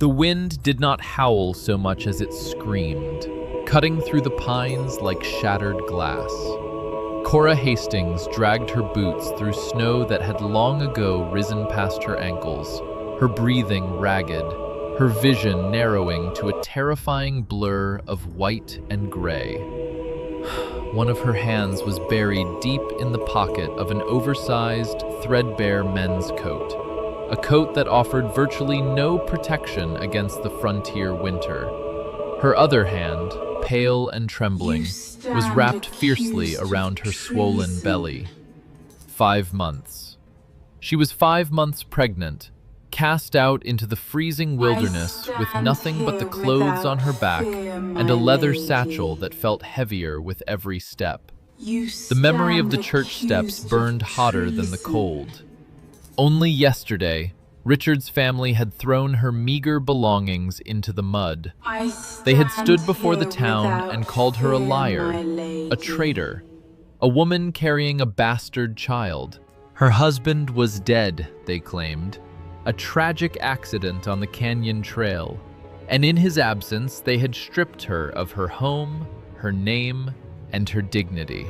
The wind did not howl so much as it screamed, cutting through the pines like shattered glass. Cora Hastings dragged her boots through snow that had long ago risen past her ankles, her breathing ragged, her vision narrowing to a terrifying blur of white and gray. One of her hands was buried deep in the pocket of an oversized, threadbare men's coat, a coat that offered virtually no protection against the frontier winter. Her other hand, pale and trembling, was wrapped fiercely around her swollen belly. 5 months. She was 5 months pregnant, cast out into the freezing wilderness with nothing but the clothes on her back and a leather satchel that felt heavier with every step. The memory of the church steps burned hotter than the cold. Only yesterday, Richard's family had thrown her meager belongings into the mud. They had stood before the town and called her a liar, a traitor, a woman carrying a bastard child. Her husband was dead, they claimed, a tragic accident on the canyon trail, and in his absence they had stripped her of her home, her name, and her dignity.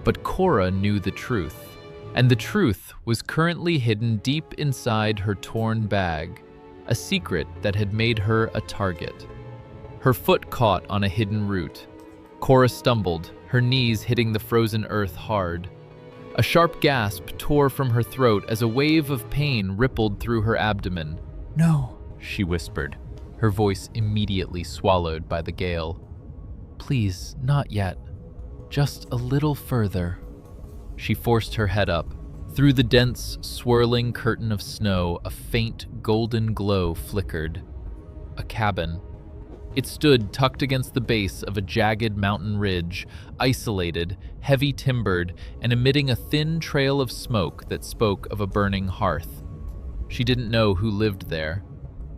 But Cora knew the truth, and the truth was currently hidden deep inside her torn bag, a secret that had made her a target. Her foot caught on a hidden root. Cora stumbled, her knees hitting the frozen earth hard. A sharp gasp tore from her throat as a wave of pain rippled through her abdomen. "No," she whispered, her voice immediately swallowed by the gale. "Please, not yet. Just a little further." She forced her head up. Through the dense, swirling curtain of snow, a faint, golden glow flickered. A cabin. It stood tucked against the base of a jagged mountain ridge, isolated, heavy-timbered, and emitting a thin trail of smoke that spoke of a burning hearth. She didn't know who lived there.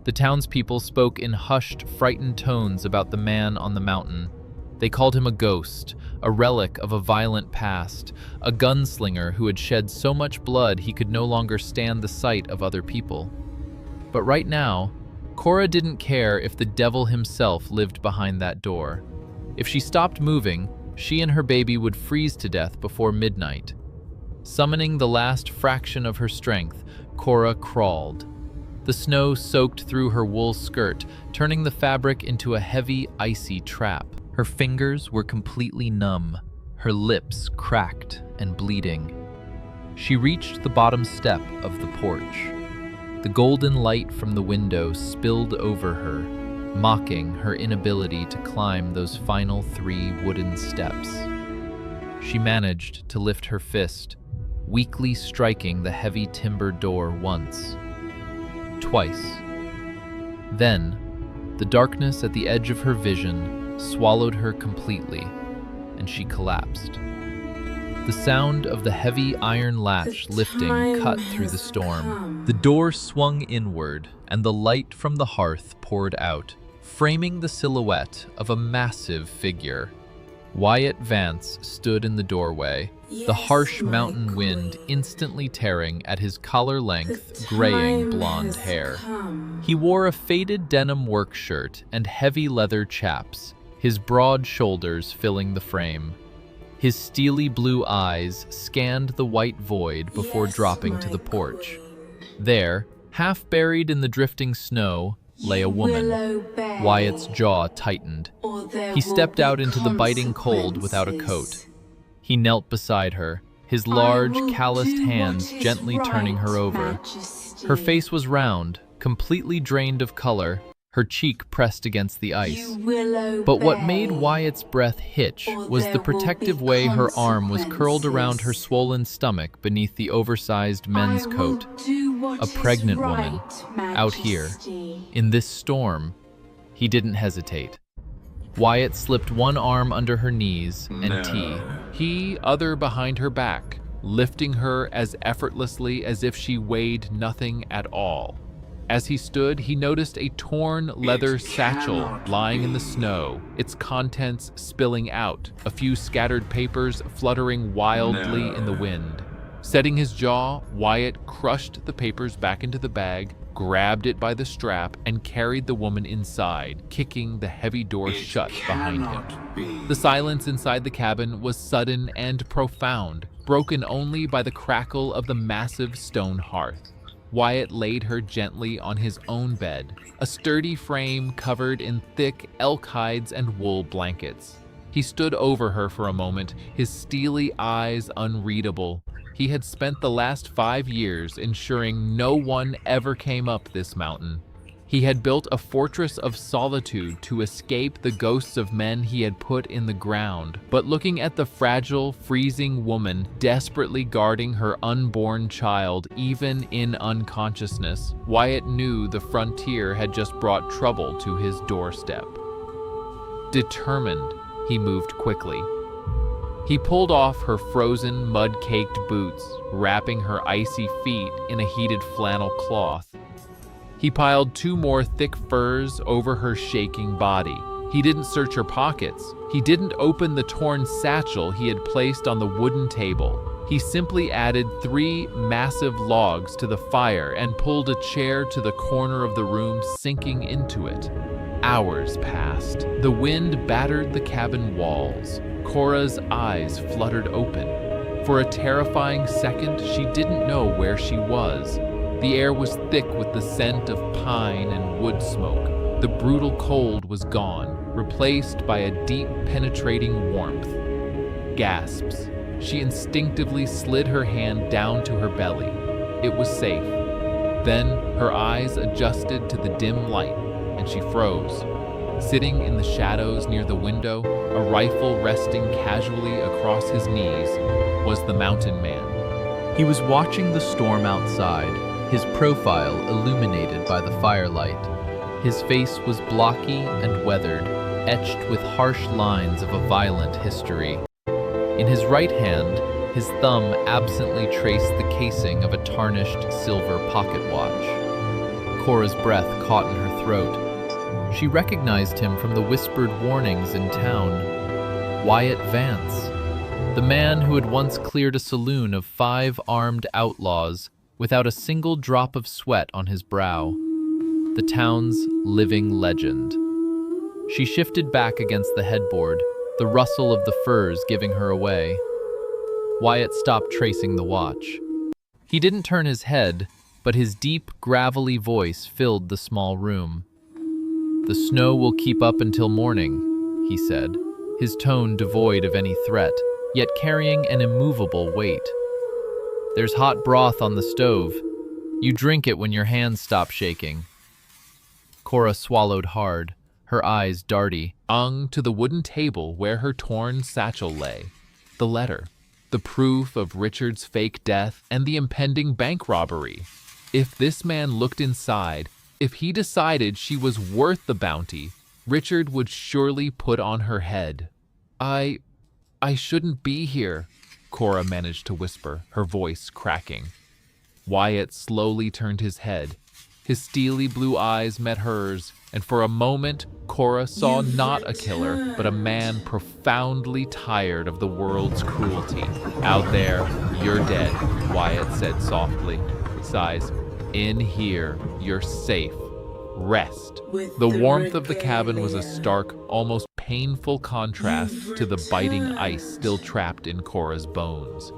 The townspeople spoke in hushed, frightened tones about the man on the mountain. They called him a ghost, a relic of a violent past, a gunslinger who had shed so much blood he could no longer stand the sight of other people. But right now, Cora didn't care if the devil himself lived behind that door. If she stopped moving, she and her baby would freeze to death before midnight. Summoning the last fraction of her strength, Cora crawled. The snow soaked through her wool skirt, turning the fabric into a heavy, icy trap. Her fingers were completely numb, her lips cracked and bleeding. She reached the bottom step of the porch. The golden light from the window spilled over her, mocking her inability to climb those final 3 wooden steps. She managed to lift her fist, weakly striking the heavy timber door once, twice. Then, the darkness at the edge of her vision swallowed her completely, and she collapsed. The sound of the heavy iron latch lifting cut through the storm. The door swung inward, and the light from the hearth poured out, framing the silhouette of a massive figure. Wyatt Vance stood in the doorway, the harsh mountain wind instantly tearing at his collar-length, graying blonde hair. He wore a faded denim work shirt and heavy leather chaps, his broad shoulders filling the frame. His steely blue eyes scanned the white void before dropping to the porch. There, half buried in the drifting snow, lay a woman. Wyatt's jaw tightened. He stepped out into the biting cold without a coat. He knelt beside her, his large, calloused hands gently turning her over. Her face was round, completely drained of color, her cheek pressed against the ice. But what made Wyatt's breath hitch was the protective way her arm was curled around her swollen stomach beneath the oversized men's coat. A pregnant woman, out here, in this storm. He didn't hesitate. Wyatt slipped one arm under her knees and he other behind her back, lifting her as effortlessly as if she weighed nothing at all. As he stood, he noticed a torn leather satchel lying in the snow, its contents spilling out, a few scattered papers fluttering wildly in the wind. Setting his jaw, Wyatt crushed the papers back into the bag, grabbed it by the strap, and carried the woman inside, kicking the heavy door shut behind him. The silence inside the cabin was sudden and profound, broken only by the crackle of the massive stone hearth. Wyatt laid her gently on his own bed, a sturdy frame covered in thick elk hides and wool blankets. He stood over her for a moment, his steely eyes unreadable. He had spent the last 5 years ensuring no one ever came up this mountain. He had built a fortress of solitude to escape the ghosts of men he had put in the ground. But looking at the fragile, freezing woman desperately guarding her unborn child, even in unconsciousness, Wyatt knew the frontier had just brought trouble to his doorstep. Determined, he moved quickly. He pulled off her frozen, mud-caked boots, wrapping her icy feet in a heated flannel cloth. He piled 2 more thick furs over her shaking body. He didn't search her pockets. He didn't open the torn satchel he had placed on the wooden table. He simply added 3 massive logs to the fire and pulled a chair to the corner of the room, sinking into it. Hours passed. The wind battered the cabin walls. Cora's eyes fluttered open. For a terrifying second, she didn't know where she was. The air was thick with the scent of pine and wood smoke. The brutal cold was gone, replaced by a deep, penetrating warmth. Gasps. She instinctively slid her hand down to her belly. It was safe. Then her eyes adjusted to the dim light, and she froze. Sitting in the shadows near the window, a rifle resting casually across his knees, was the mountain man. He was watching the storm outside, his profile illuminated by the firelight. His face was blocky and weathered, etched with harsh lines of a violent history. In his right hand, his thumb absently traced the casing of a tarnished silver pocket watch. Cora's breath caught in her throat. She recognized him from the whispered warnings in town. Wyatt Vance, the man who had once cleared a saloon of 5 armed outlaws without a single drop of sweat on his brow. The town's living legend. She shifted back against the headboard, the rustle of the furs giving her away. Wyatt stopped tracing the watch. He didn't turn his head, but his deep, gravelly voice filled the small room. "The snow will keep up until morning," he said, his tone devoid of any threat, yet carrying an immovable weight. "There's hot broth on the stove. You drink it when your hands stop shaking." Cora swallowed hard, her eyes darty, to the wooden table where her torn satchel lay. The letter, the proof of Richard's fake death and the impending bank robbery. If this man looked inside, if he decided she was worth the bounty, Richard would surely put on her head. I shouldn't be here," Cora managed to whisper, her voice cracking. Wyatt slowly turned his head. His steely blue eyes met hers, and for a moment, Cora saw not a killer, but a man profoundly tired of the world's cruelty. "Out there, you're dead," Wyatt said softly. Sighs. "In here, you're safe. Rest." The warmth of the cabin was a stark, almost painful contrast to the biting ice still trapped in Cora's bones.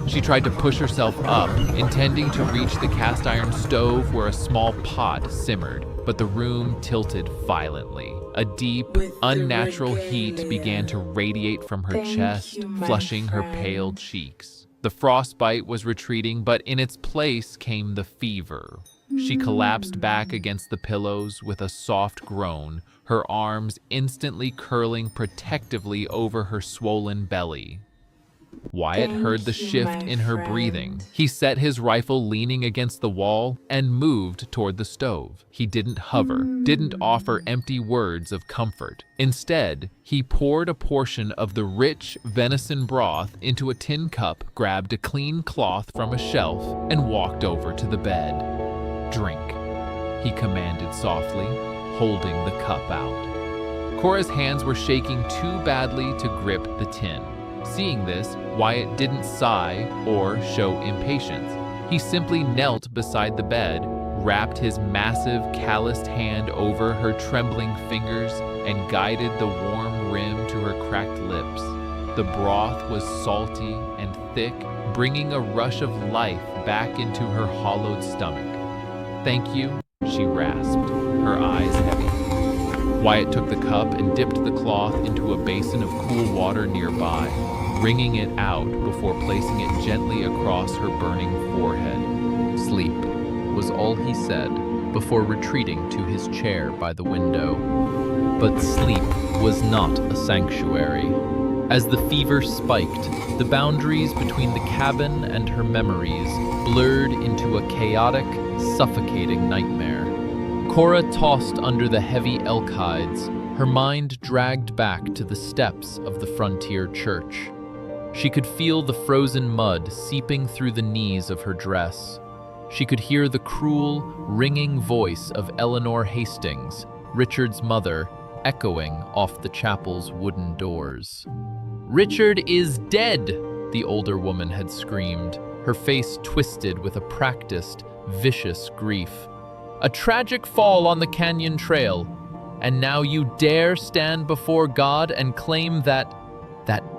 She tried to push herself up, intending to reach the cast iron stove where a small pot simmered, but the room tilted violently. A deep, unnatural heat began to radiate from her chest, flushing her pale cheeks. The frostbite was retreating, but in its place came the fever. She collapsed back against the pillows with a soft groan, her arms instantly curling protectively over her swollen belly. Wyatt heard the shift in her breathing. He set his rifle leaning against the wall and moved toward the stove. He didn't hover, didn't offer empty words of comfort. Instead, he poured a portion of the rich venison broth into a tin cup, grabbed a clean cloth from a shelf, and walked over to the bed. "Drink," he commanded softly, holding the cup out. Cora's hands were shaking too badly to grip the tin. Seeing this, Wyatt didn't sigh or show impatience. He simply knelt beside the bed, wrapped his massive, calloused hand over her trembling fingers and guided the warm rim to her cracked lips. The broth was salty and thick, bringing a rush of life back into her hollowed stomach. "Thank you," she rasped, her eyes heavy. Wyatt took the cup and dipped the cloth into a basin of cool water nearby, wringing it out before placing it gently across her burning forehead. "Sleep," was all he said before retreating to his chair by the window. But sleep was not a sanctuary. As the fever spiked, the boundaries between the cabin and her memories blurred into a chaotic, suffocating nightmare. Cora tossed under the heavy elk hides, her mind dragged back to the steps of the frontier church. She could feel the frozen mud seeping through the knees of her dress. She could hear the cruel, ringing voice of Eleanor Hastings, Richard's mother, echoing off the chapel's wooden doors. "Richard is dead!" the older woman had screamed, her face twisted with a practiced, vicious grief. "A tragic fall on the canyon trail, and now you dare stand before God and claim that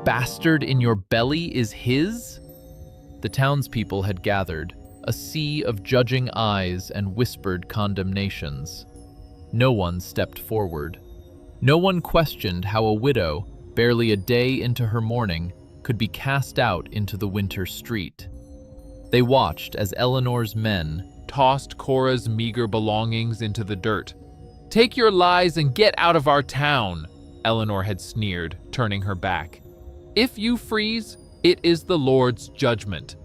bastard in your belly is his?" The townspeople had gathered, a sea of judging eyes and whispered condemnations. No one stepped forward. No one questioned how a widow, barely a day into her mourning, could be cast out into the winter street. They watched as Eleanor's men tossed Cora's meager belongings into the dirt. "Take your lies and get out of our town," Eleanor had sneered, turning her back. "If you freeze, it is the Lord's judgment."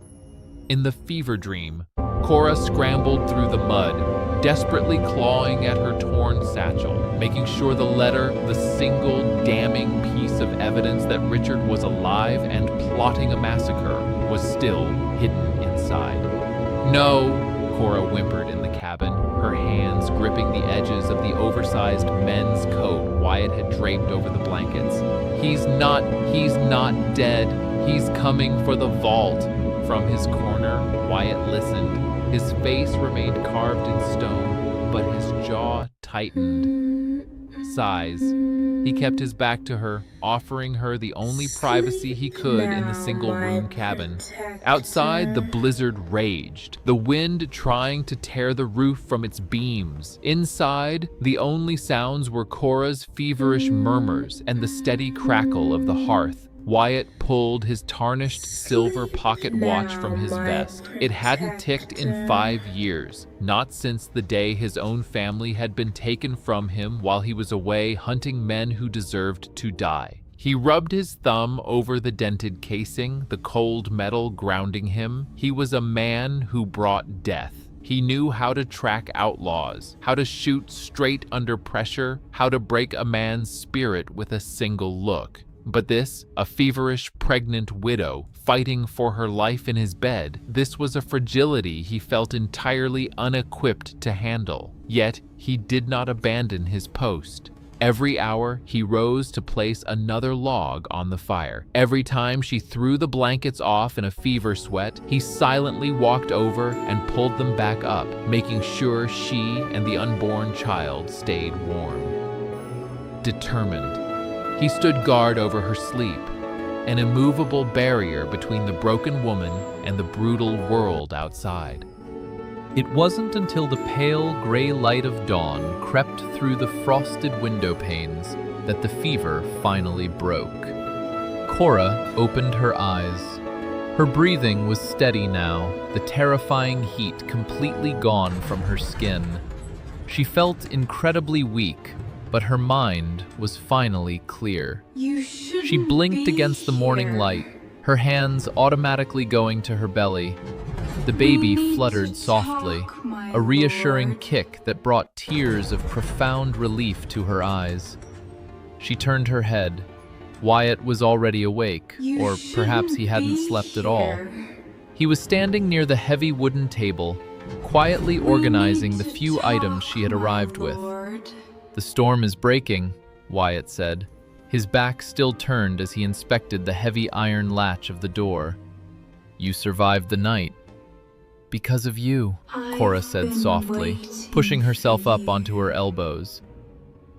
In the fever dream, Cora scrambled through the mud, desperately clawing at her torn satchel, making sure the letter, the single damning piece of evidence that Richard was alive and plotting a massacre, was still hidden inside. "No," Cora whimpered in the cabin, her hands gripping the edges of the oversized men's coat Wyatt had draped over the blankets. He's not dead. He's coming for the vault." From his corner, Wyatt listened. His face remained carved in stone, but his jaw tightened. Sighs. He kept his back to her, offering her the only privacy he could in the single-room cabin. Outside, the blizzard raged, the wind trying to tear the roof from its beams. Inside, the only sounds were Cora's feverish murmurs and the steady crackle of the hearth. Wyatt pulled his tarnished silver pocket watch from his vest. It hadn't ticked in 5 years, not since the day his own family had been taken from him while he was away hunting men who deserved to die. He rubbed his thumb over the dented casing, the cold metal grounding him. He was a man who brought death. He knew how to track outlaws, how to shoot straight under pressure, how to break a man's spirit with a single look. But this, a feverish, pregnant widow, fighting for her life in his bed, this was a fragility he felt entirely unequipped to handle. Yet, he did not abandon his post. Every hour, he rose to place another log on the fire. Every time she threw the blankets off in a fever sweat, he silently walked over and pulled them back up, making sure she and the unborn child stayed warm. Determined. He stood guard over her sleep, an immovable barrier between the broken woman and the brutal world outside. It wasn't until the pale gray light of dawn crept through the frosted window panes that the fever finally broke. Cora opened her eyes. Her breathing was steady now, the terrifying heat completely gone from her skin. She felt incredibly weak, but her mind was finally clear. She blinked against the morning light, her hands automatically going to her belly. The baby fluttered softly, a reassuring kick that brought tears of profound relief to her eyes. She turned her head. Wyatt was already awake, or perhaps he hadn't slept at all. He was standing near the heavy wooden table, quietly organizing the few items she had arrived with. "The storm is breaking," Wyatt said, his back still turned as he inspected the heavy iron latch of the door. "You survived the night." Because of you, Cora said softly, pushing herself up onto her elbows.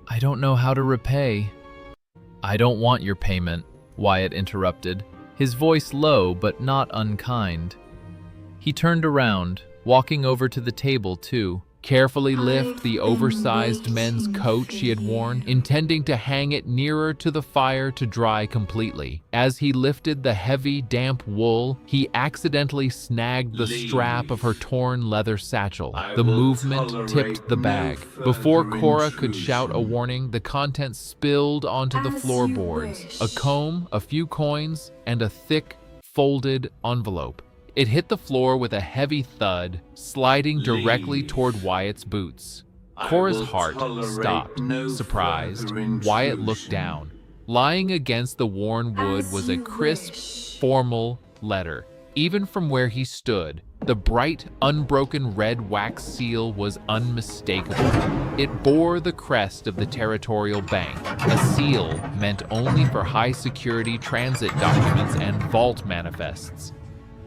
I don't know how to repay. I don't want your payment, Wyatt interrupted, his voice low but not unkind. He turned around, walking over to the table too, carefully lift the oversized men's coat she had worn, intending to hang it nearer to the fire to dry completely. As he lifted the heavy, damp wool, he accidentally snagged the strap of her torn leather satchel. The movement tipped the bag. Before Cora could shout a warning, the contents spilled onto the floorboards. A comb, a few coins, and a thick, folded envelope. It hit the floor with a heavy thud, sliding directly toward Wyatt's boots. Cora's heart stopped, surprised. Wyatt looked down. Lying against the worn wood was a crisp, formal letter. Even from where he stood, the bright, unbroken red wax seal was unmistakable. It bore the crest of the Territorial Bank, a seal meant only for high-security transit documents and vault manifests.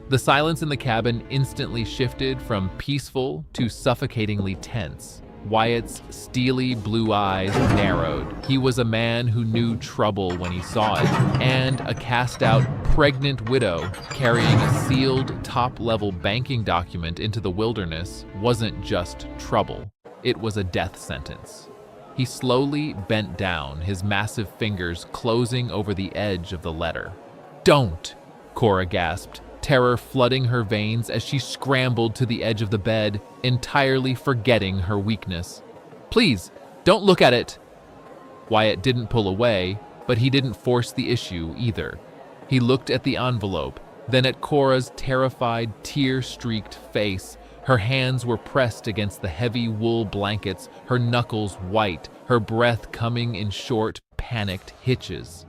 The silence in the cabin instantly shifted from peaceful to suffocatingly tense. Wyatt's steely blue eyes narrowed. He was a man who knew trouble when he saw it, and a cast-out pregnant widow carrying a sealed top-level banking document into the wilderness wasn't just trouble. It was a death sentence. He slowly bent down, his massive fingers closing over the edge of the letter. "Don't!" Cora gasped, terror flooding her veins as she scrambled to the edge of the bed, entirely forgetting her weakness. "Please, don't look at it!" Wyatt didn't pull away, but he didn't force the issue either. He looked at the envelope, then at Cora's terrified, tear-streaked face. Her hands were pressed against the heavy wool blankets, her knuckles white, her breath coming in short, panicked hitches.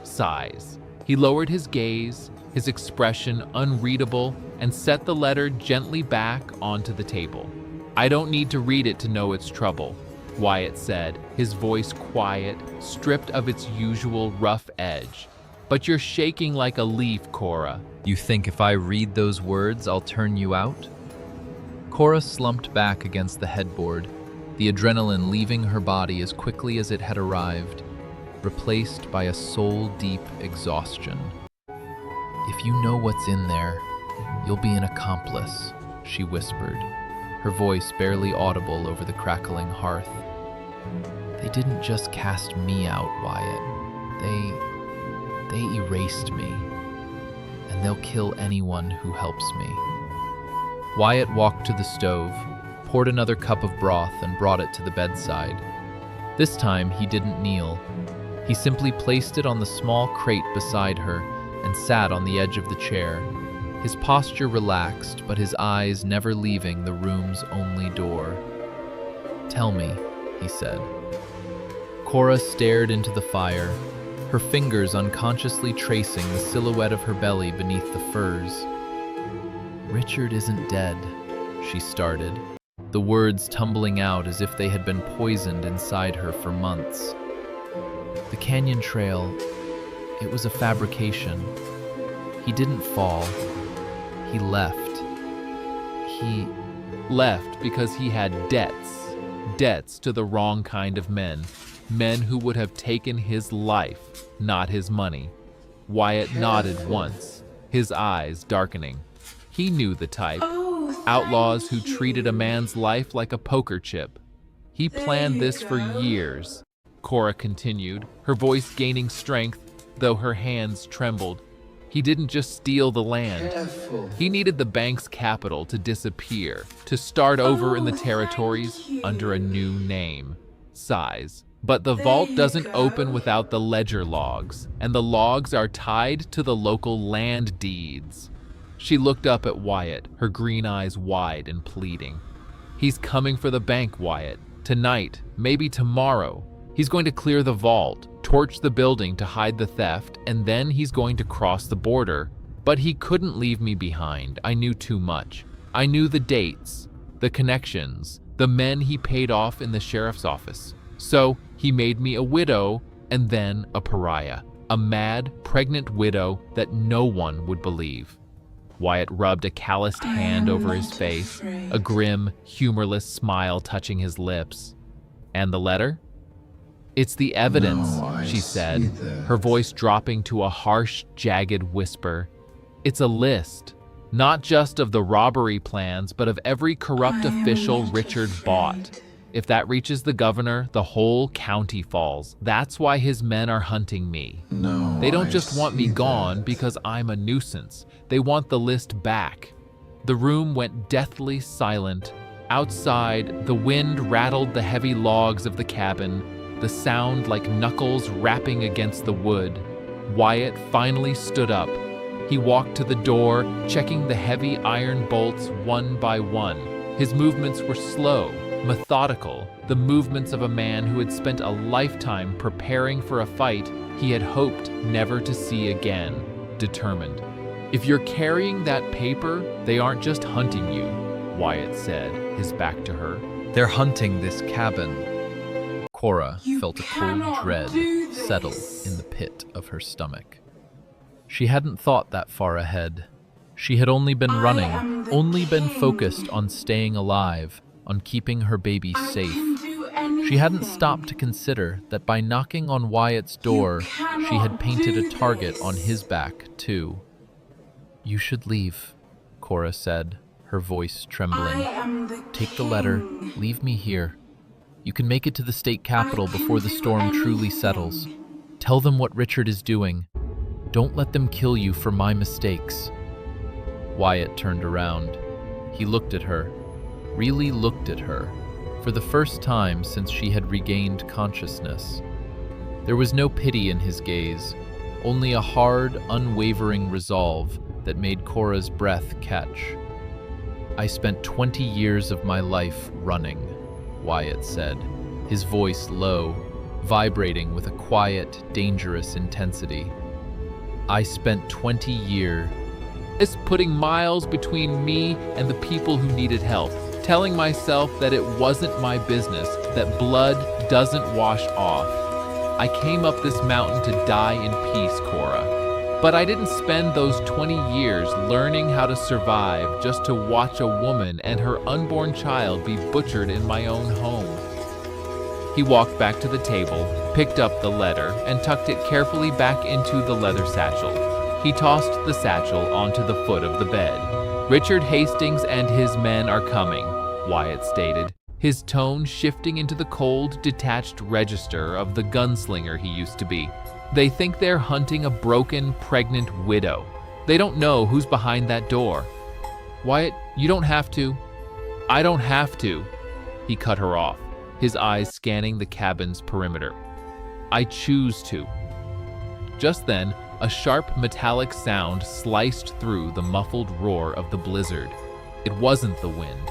Sighs. He lowered his gaze, his expression unreadable, and set the letter gently back onto the table. "I don't need to read it to know it's trouble," Wyatt said, his voice quiet, stripped of its usual rough edge. "But you're shaking like a leaf, Cora." "You think if I read those words, I'll turn you out?" Cora slumped back against the headboard, the adrenaline leaving her body as quickly as it had arrived, replaced by a soul-deep exhaustion. "If you know what's in there, you'll be an accomplice," she whispered, her voice barely audible over the crackling hearth. "They didn't just cast me out, Wyatt. They erased me, and they'll kill anyone who helps me." Wyatt walked to the stove, poured another cup of broth, and brought it to the bedside. This time, he didn't kneel. He simply placed it on the small crate beside her and sat on the edge of the chair, his posture relaxed, but his eyes never leaving the room's only door. "Tell me," he said. Cora stared into the fire, her fingers unconsciously tracing the silhouette of her belly beneath the furs. "Richard isn't dead," she started, the words tumbling out as if they had been poisoned inside her for months. "The canyon trail, it was a fabrication. He didn't fall. He left. He left because he had debts to the wrong kind of men who would have taken his life, not his money." Wyatt nodded once, his eyes darkening. He knew the type. Outlaws who treated a man's life like a poker chip. He planned this for years, Cora continued, her voice gaining strength, though her hands trembled. He didn't just steal the land. He needed the bank's capital to disappear, to start over in the territories under a new name. Sighs. But the vault doesn't open without the ledger logs, and the logs are tied to the local land deeds. She looked up at Wyatt, her green eyes wide and pleading. "He's coming for the bank, Wyatt. Tonight, maybe tomorrow. He's going to clear the vault, torch the building to hide the theft, and then he's going to cross the border. But he couldn't leave me behind. I knew too much. I knew the dates, the connections, the men he paid off in the sheriff's office. So he made me a widow and then a pariah, a mad, pregnant widow that no one would believe." Wyatt rubbed a calloused hand over his face, a grim, humorless smile touching his lips. And the letter? It's the evidence, she said, her voice dropping to a harsh, jagged whisper. It's a list, not just of the robbery plans, but of every corrupt official Richard bought. If that reaches the governor, the whole county falls. That's why his men are hunting me. They don't just want me gone because I'm a nuisance. They want the list back. The room went deathly silent. Outside, the wind rattled the heavy logs of the cabin, the sound like knuckles rapping against the wood. Wyatt finally stood up. He walked to the door, checking the heavy iron bolts one by one. His movements were slow, methodical, the movements of a man who had spent a lifetime preparing for a fight he had hoped never to see again, determined. If you're carrying that paper, they aren't just hunting you, Wyatt said, his back to her. They're hunting this cabin. Cora felt a cold dread settle in the pit of her stomach. She hadn't thought that far ahead. She had only been running, only been focused on staying alive, on keeping her baby safe. She hadn't stopped to consider that by knocking on Wyatt's door, she had painted a target on his back, too. You should leave, Cora said, her voice trembling. Take the letter, leave me here. You can make it to the state capitol before the storm truly settles. Tell them what Richard is doing. Don't let them kill you for my mistakes. Wyatt turned around. He looked at her, really looked at her, for the first time since she had regained consciousness. There was no pity in his gaze, only a hard, unwavering resolve that made Cora's breath catch. I spent 20 years of my life running, Wyatt said, his voice low, vibrating with a quiet, dangerous intensity. I spent 20 years putting miles between me and the people who needed help, telling myself that it wasn't my business, that blood doesn't wash off. I came up this mountain to die in peace, Cora. But I didn't spend those 20 years learning how to survive just to watch a woman and her unborn child be butchered in my own home. He walked back to the table, picked up the letter, and tucked it carefully back into the leather satchel. He tossed the satchel onto the foot of the bed. Richard Hastings and his men are coming, Wyatt stated, his tone shifting into the cold, detached register of the gunslinger he used to be. They think they're hunting a broken, pregnant widow. They don't know who's behind that door. Wyatt, you don't have to. I don't have to. He cut her off, his eyes scanning the cabin's perimeter. I choose to. Just then, a sharp metallic sound sliced through the muffled roar of the blizzard. It wasn't the wind.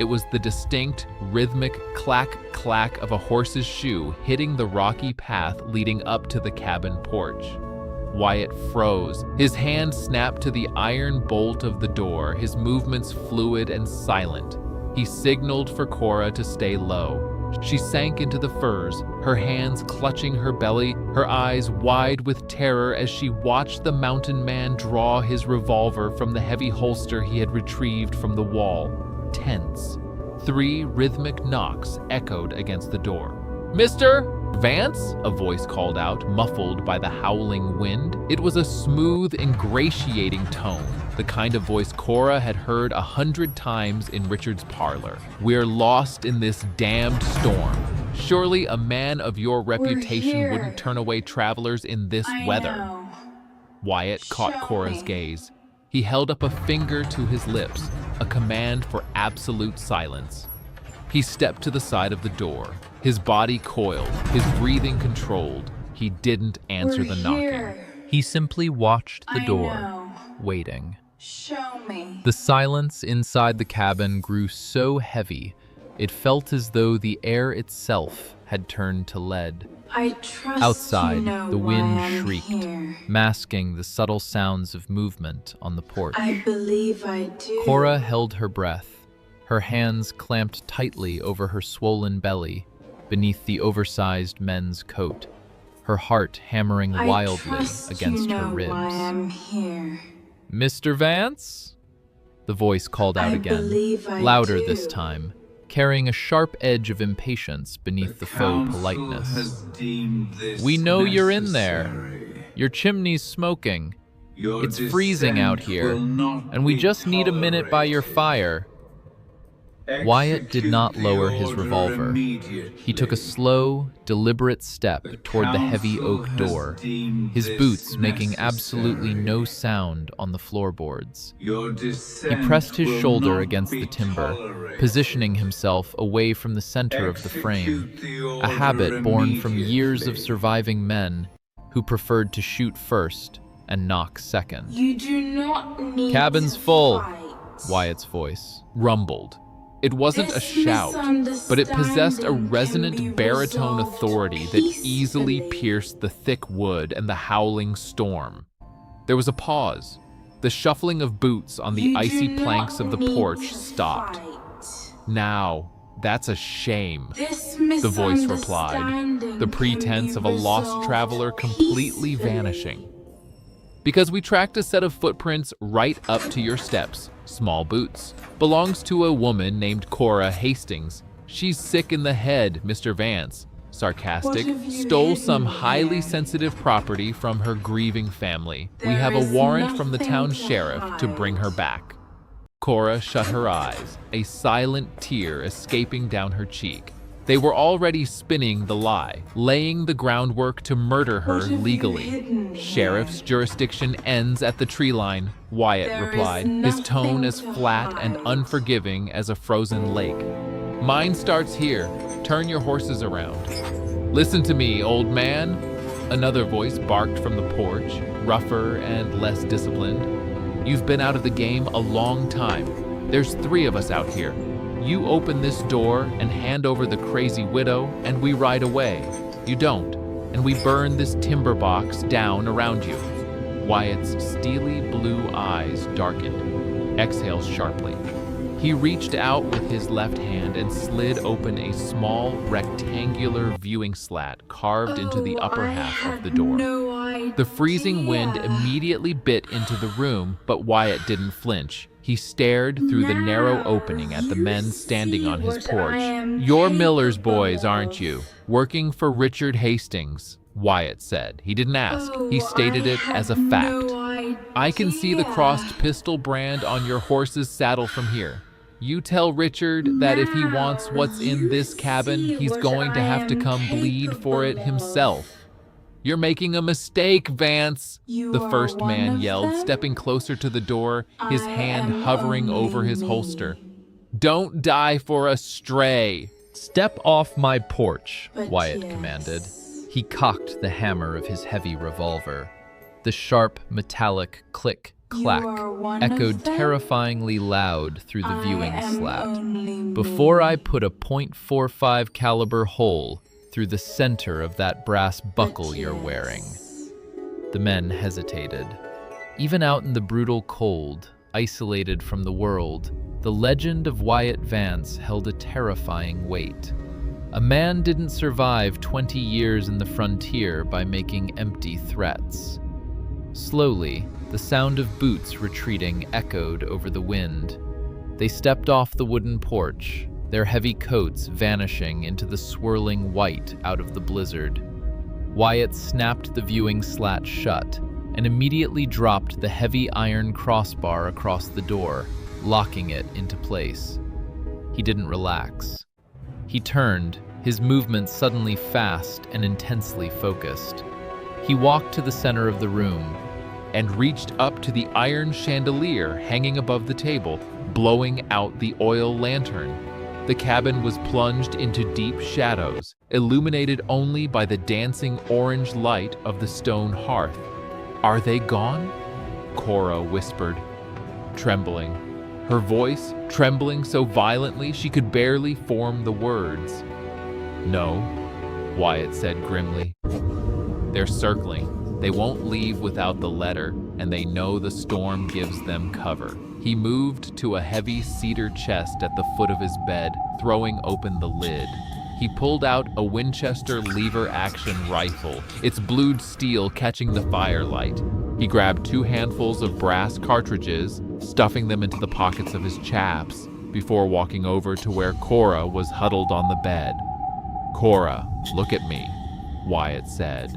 It was the distinct, rhythmic clack-clack of a horse's shoe hitting the rocky path leading up to the cabin porch. Wyatt froze. His hand snapped to the iron bolt of the door, his movements fluid and silent. He signaled for Cora to stay low. She sank into the furs, her hands clutching her belly, her eyes wide with terror as she watched the mountain man draw his revolver from the heavy holster he had retrieved from the wall. Tense. 3 rhythmic knocks echoed against the door. Mr. Vance? A voice called out, muffled by the howling wind. It was a smooth, ingratiating tone, the kind of voice Cora had heard 100 times in Richard's parlor. We're lost in this damned storm. Surely a man of your reputation wouldn't turn away travelers in this weather. Wyatt caught Cora's gaze. He held up a finger to his lips, a command for absolute silence. He stepped to the side of the door, his body coiled, his breathing controlled. He didn't answer the knocking. He simply watched the door, waiting. Show me. The silence inside the cabin grew so heavy, it felt as though the air itself had turned to lead. I trust Outside, you know the wind why I'm shrieked, here. masking the subtle sounds of movement on the porch. I believe I do. Cora held her breath, her hands clamped tightly over her swollen belly, beneath the oversized men's coat, her heart hammering wildly against her ribs. I trust you know why I'm here. Mr. Vance? The voice called out I again, believe I louder do. this time, carrying a sharp edge of impatience beneath the faux politeness. We know you're in there. Your chimney's smoking. It's freezing out here, and we just need a minute by your fire. Wyatt did not lower his revolver. He took a slow, deliberate step toward the heavy oak door, his boots making absolutely no sound on the floorboards. He pressed his shoulder against the timber, positioning himself away from the center of the frame, a habit born from years of surviving men who preferred to shoot first and knock second. You do not need Cabin's to full, fight. Wyatt's voice rumbled. It wasn't a This shout, but it possessed a misunderstanding can be resonant baritone resolved authority that easily peacefully. pierced the thick wood and the howling storm. There was a pause. The shuffling of boots on the You do icy not planks of the need porch to stopped. fight. Now, that's a shame, This the voice replied, misunderstanding the can pretense be of a lost resolved traveler completely peacefully. vanishing. Because we tracked a set of footprints right up to your steps, small boots. Belongs to a woman named Cora Hastings. She's sick in the head, Mr. Vance. Sarcastic, What have you stole some hidden highly here? sensitive property from her grieving family. We There have a is warrant from the nothing town to sheriff to bring her hide. back. Cora shut her eyes, a silent tear escaping down her cheek. They were already spinning the lie, laying the groundwork to murder her What have you legally. hidden here? Sheriff's jurisdiction ends at the tree line, Wyatt There is replied, his tone nothing as to flat and hide. unforgiving as a frozen lake. Mine starts here. Turn your horses around. Listen to me, old man. Another voice barked from the porch, rougher and less disciplined. You've been out of the game a long time. There's 3 of us out here. You open this door and hand over the crazy widow, and we ride away. You don't, and we burn this timber box down around you. Wyatt's steely blue eyes darkened. Exhales sharply. He reached out with his left hand and slid open a small, rectangular viewing slat carved into the upper half of the door. The freezing wind immediately bit into the room, but Wyatt didn't flinch. He stared through the narrow opening at the men standing on his porch. You're Miller's boys, aren't you? Working for Richard Hastings, Wyatt said. He didn't ask. He stated it as a fact. I can see the crossed pistol brand on your horse's saddle from here. You tell Richard that if he wants what's in this cabin, he's going to have to come bleed for it himself. You're making a mistake, Vance, the first man yelled, stepping closer to the door, his hand hovering over his holster. Don't die for a stray. Step off my porch, But Wyatt yes. commanded. He cocked the hammer of his heavy revolver. The sharp, metallic click, clack are one echoed of them? terrifyingly loud through the viewing I am slat. only Before me. I put a .45 caliber hole through the center of that brass buckle you're yes. wearing. The men hesitated. Even out in the brutal cold, isolated from the world, the legend of Wyatt Vance held a terrifying weight. A man didn't survive 20 years in the frontier by making empty threats. Slowly, the sound of boots retreating echoed over the wind. They stepped off the wooden porch, their heavy coats vanishing into the swirling white out of the blizzard. Wyatt snapped the viewing slat shut and immediately dropped the heavy iron crossbar across the door, locking it into place. He didn't relax. He turned, his movements suddenly fast and intensely focused. He walked to the center of the room and reached up to the iron chandelier hanging above the table, blowing out the oil lantern. The cabin was plunged into deep shadows, illuminated only by the dancing orange light of the stone hearth. Are they gone? Cora whispered, trembling. Her voice trembling so violently she could barely form the words. No, Wyatt said grimly. They're circling. They won't leave without the letter, and they know the storm gives them cover. He moved to a heavy cedar chest at the foot of his bed, throwing open the lid. He pulled out a Winchester lever-action rifle, its blued steel catching the firelight. He grabbed 2 handfuls of brass cartridges, stuffing them into the pockets of his chaps, before walking over to where Cora was huddled on the bed. "Cora, look at me," Wyatt said.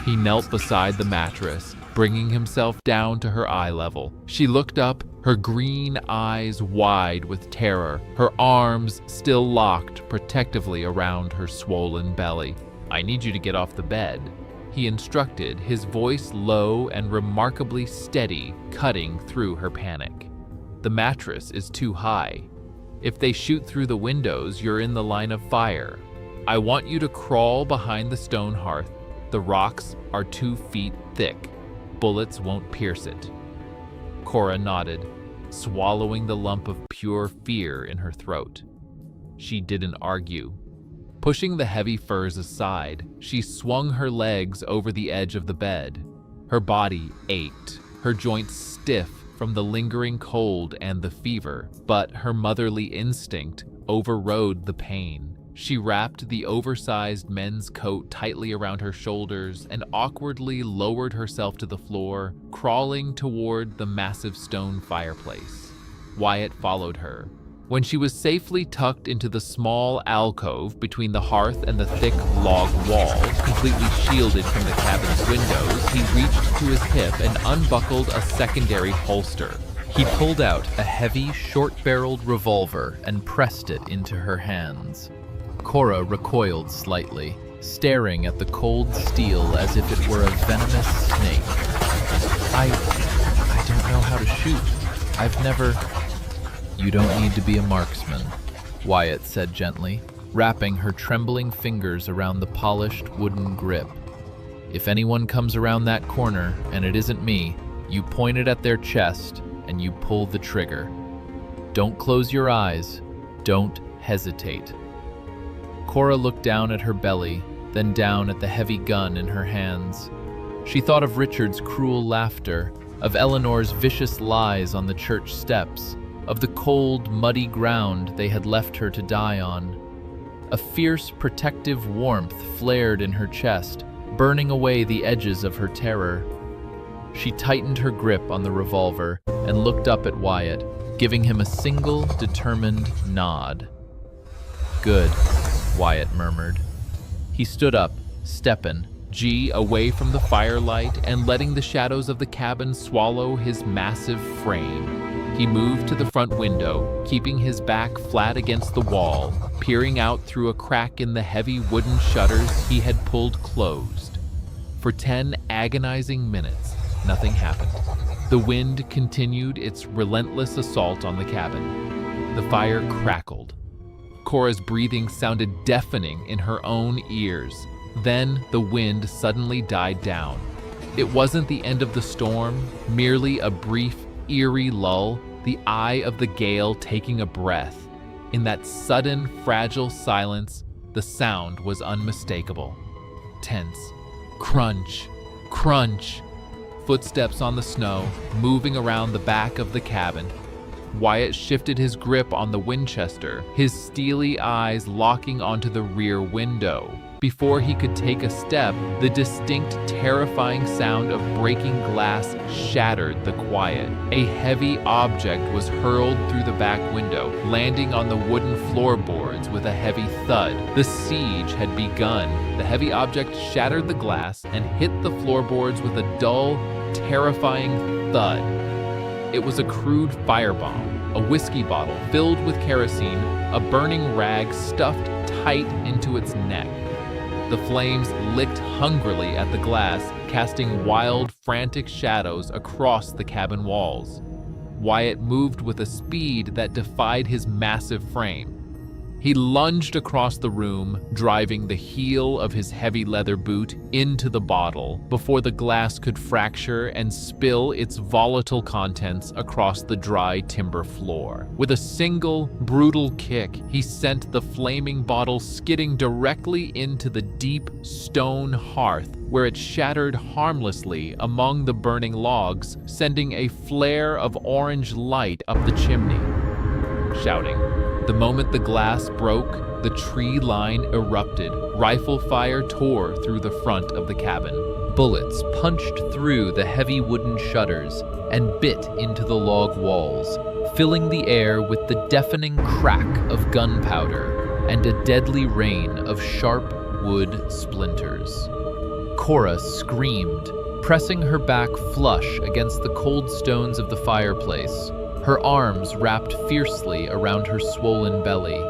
He knelt beside the mattress, bringing himself down to her eye level. She looked up, her green eyes wide with terror, her arms still locked protectively around her swollen belly. "I need you to get off the bed," he instructed, his voice low and remarkably steady, cutting through her panic. "The mattress is too high. If they shoot through the windows, you're in the line of fire. I want you to crawl behind the stone hearth. The rocks are 2 feet thick. Bullets won't pierce it." Cora nodded, swallowing the lump of pure fear in her throat. She didn't argue. Pushing the heavy furs aside, she swung her legs over the edge of the bed. Her body ached, her joints stiff from the lingering cold and the fever, but her motherly instinct overrode the pain. She wrapped the oversized men's coat tightly around her shoulders and awkwardly lowered herself to the floor, crawling toward the massive stone fireplace. Wyatt followed her. When she was safely tucked into the small alcove between the hearth and the thick log wall, completely shielded from the cabin's windows, he reached to his hip and unbuckled a secondary holster. He pulled out a heavy, short-barreled revolver and pressed it into her hands. Cora recoiled slightly, staring at the cold steel as if it were a venomous snake. I don't know how to shoot. I've never... "You don't need to be a marksman," Wyatt said gently, wrapping her trembling fingers around the polished wooden grip. "If anyone comes around that corner, and it isn't me, you point it at their chest and you pull the trigger. Don't close your eyes. Don't hesitate." Cora looked down at her belly, then down at the heavy gun in her hands. She thought of Richard's cruel laughter, of Eleanor's vicious lies on the church steps, of the cold, muddy ground they had left her to die on. A fierce, protective warmth flared in her chest, burning away the edges of her terror. She tightened her grip on the revolver and looked up at Wyatt, giving him a single, determined nod. "Good," Wyatt murmured. He stood up, stepping, away from the firelight and letting the shadows of the cabin swallow his massive frame. He moved to the front window, keeping his back flat against the wall, peering out through a crack in the heavy wooden shutters he had pulled closed. For 10 agonizing minutes, nothing happened. The wind continued its relentless assault on the cabin. The fire crackled. Cora's breathing sounded deafening in her own ears. Then the wind suddenly died down. It wasn't the end of the storm, merely a brief, eerie lull, the eye of the gale taking a breath. In that sudden, fragile silence, the sound was unmistakable. Tense. Crunch. Crunch. Footsteps on the snow, moving around the back of the cabin. Wyatt shifted his grip on the Winchester, his steely eyes locking onto the rear window. Before he could take a step, the distinct, terrifying sound of breaking glass shattered the quiet. A heavy object was hurled through the back window, landing on the wooden floorboards with a heavy thud. The siege had begun. The heavy object shattered the glass and hit the floorboards with a dull, terrifying thud. It was a crude firebomb, a whiskey bottle filled with kerosene, a burning rag stuffed tight into its neck. The flames licked hungrily at the glass, casting wild, frantic shadows across the cabin walls. Wyatt moved with a speed that defied his massive frame. He lunged across the room, driving the heel of his heavy leather boot into the bottle before the glass could fracture and spill its volatile contents across the dry timber floor. With a single, brutal kick, he sent the flaming bottle skidding directly into the deep stone hearth, where it shattered harmlessly among the burning logs, sending a flare of orange light up the chimney. Shouting. The moment the glass broke, the tree line erupted. Rifle fire tore through the front of the cabin. bullets punched through the heavy wooden shutters and bit into the log walls, filling the air with the deafening crack of gunpowder and a deadly rain of sharp wood splinters. Cora screamed, pressing her back flush against the cold stones of the fireplace, her arms wrapped fiercely around her swollen belly.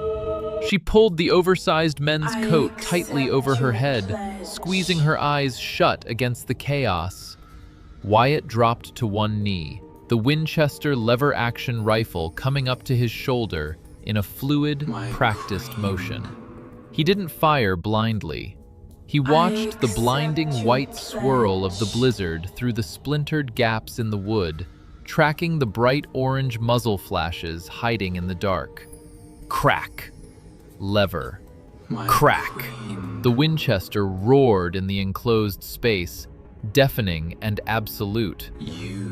She pulled the oversized men's coat tightly over her head, squeezing her eyes shut against the chaos. Wyatt dropped to one knee, the Winchester lever-action rifle coming up to his shoulder in a fluid, practiced motion. He didn't fire blindly. He watched the blinding white swirl of the blizzard through the splintered gaps in the wood, tracking the bright orange muzzle flashes hiding in the dark. Crack. Lever. Crack. The Winchester roared in the enclosed space, deafening and absolute.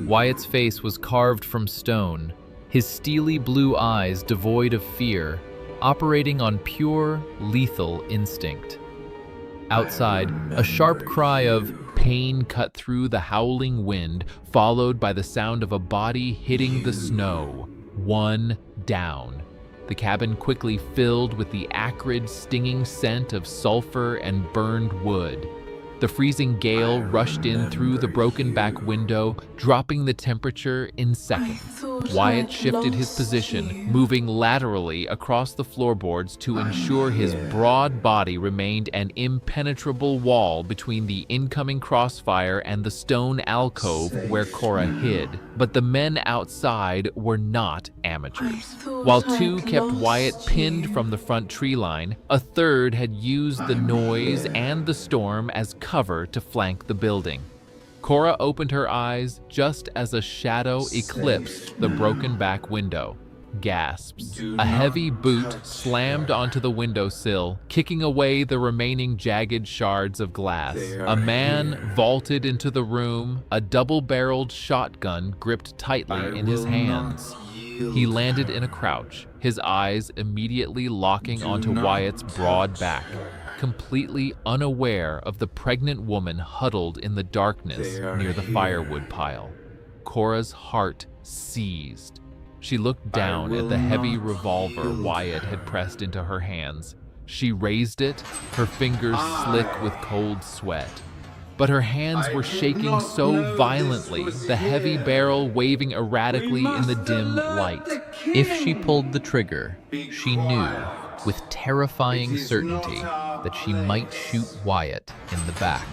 Wyatt's face was carved from stone, his steely blue eyes devoid of fear, operating on pure, lethal instinct. Outside, a sharp cry of pain cut through the howling wind, followed by the sound of a body hitting the snow. One down. The cabin quickly filled with the acrid, stinging scent of sulfur and burned wood. The freezing gale rushed in through the broken back window, dropping the temperature in seconds. Wyatt shifted his position, moving laterally across the floorboards to ensure his broad body remained an impenetrable wall between the incoming crossfire and the stone alcove where Cora hid. But the men outside were not amateurs. While two kept Wyatt pinned from the front tree line, a third had used the noise and the storm as cover to flank the building. Cora opened her eyes just as a shadow eclipsed the broken back window. Gasps. A heavy boot slammed onto the windowsill, kicking away the remaining jagged shards of glass. A man vaulted into the room, a double-barreled shotgun gripped tightly in his hands. He landed in a crouch, his eyes immediately locking onto Wyatt's broad back, completely unaware of the pregnant woman huddled in the darkness near the firewood pile. Cora's heart seized. She looked down at the heavy revolver Wyatt had pressed into her hands. She raised it, her fingers slick with cold sweat. But her hands were shaking so violently, the heavy barrel waving erratically in the dim light. If she pulled the trigger, she knew, with terrifying certainty, that she might shoot Wyatt in the back.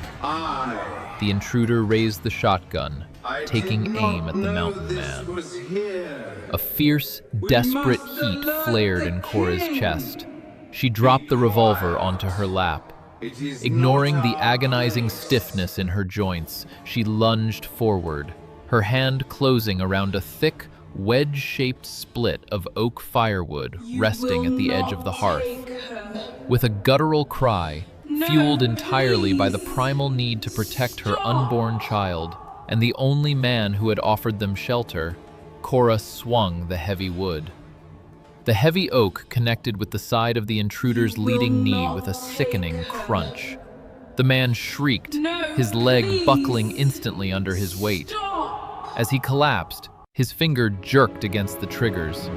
The intruder raised the shotgun, taking aim at the mountain man. A fierce, desperate heat flared in Cora's chest. She dropped the revolver onto her lap. Ignoring the agonizing stiffness in her joints, she lunged forward, her hand closing around a thick, wedge-shaped split of oak firewood resting at the edge of the hearth. With a guttural cry, fueled entirely by the primal need to protect her unborn child and the only man who had offered them shelter, Cora swung the heavy wood. The heavy oak connected with the side of the intruder's leading knee with a sickening crunch. The man shrieked, his leg buckling instantly under his weight. As he collapsed, his finger jerked against the triggers.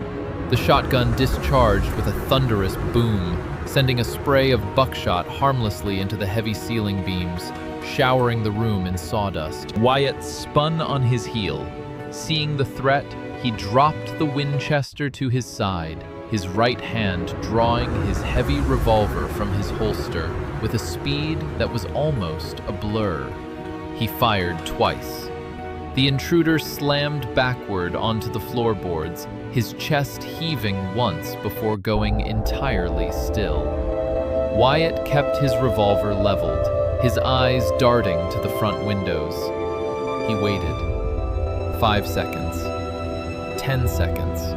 The shotgun discharged with a thunderous boom, sending a spray of buckshot harmlessly into the heavy ceiling beams, showering the room in sawdust. Wyatt spun on his heel. Seeing the threat, he dropped the Winchester to his side, his right hand drawing his heavy revolver from his holster with a speed that was almost a blur. He fired twice. The intruder slammed backward onto the floorboards, his chest heaving once before going entirely still. Wyatt kept his revolver leveled, his eyes darting to the front windows. He waited. 5 seconds. 10 seconds.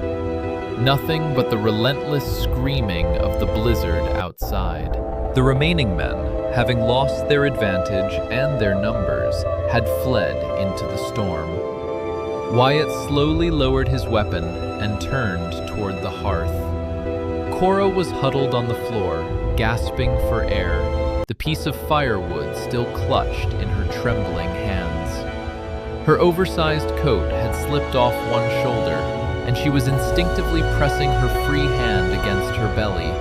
Nothing but the relentless screaming of the blizzard outside. The remaining men, having lost their advantage and their numbers, had fled into the storm. Wyatt slowly lowered his weapon and turned toward the hearth. Cora was huddled on the floor, gasping for air, the piece of firewood still clutched in her trembling hands. Her oversized coat had slipped off one shoulder, and she was instinctively pressing her free hand against her belly,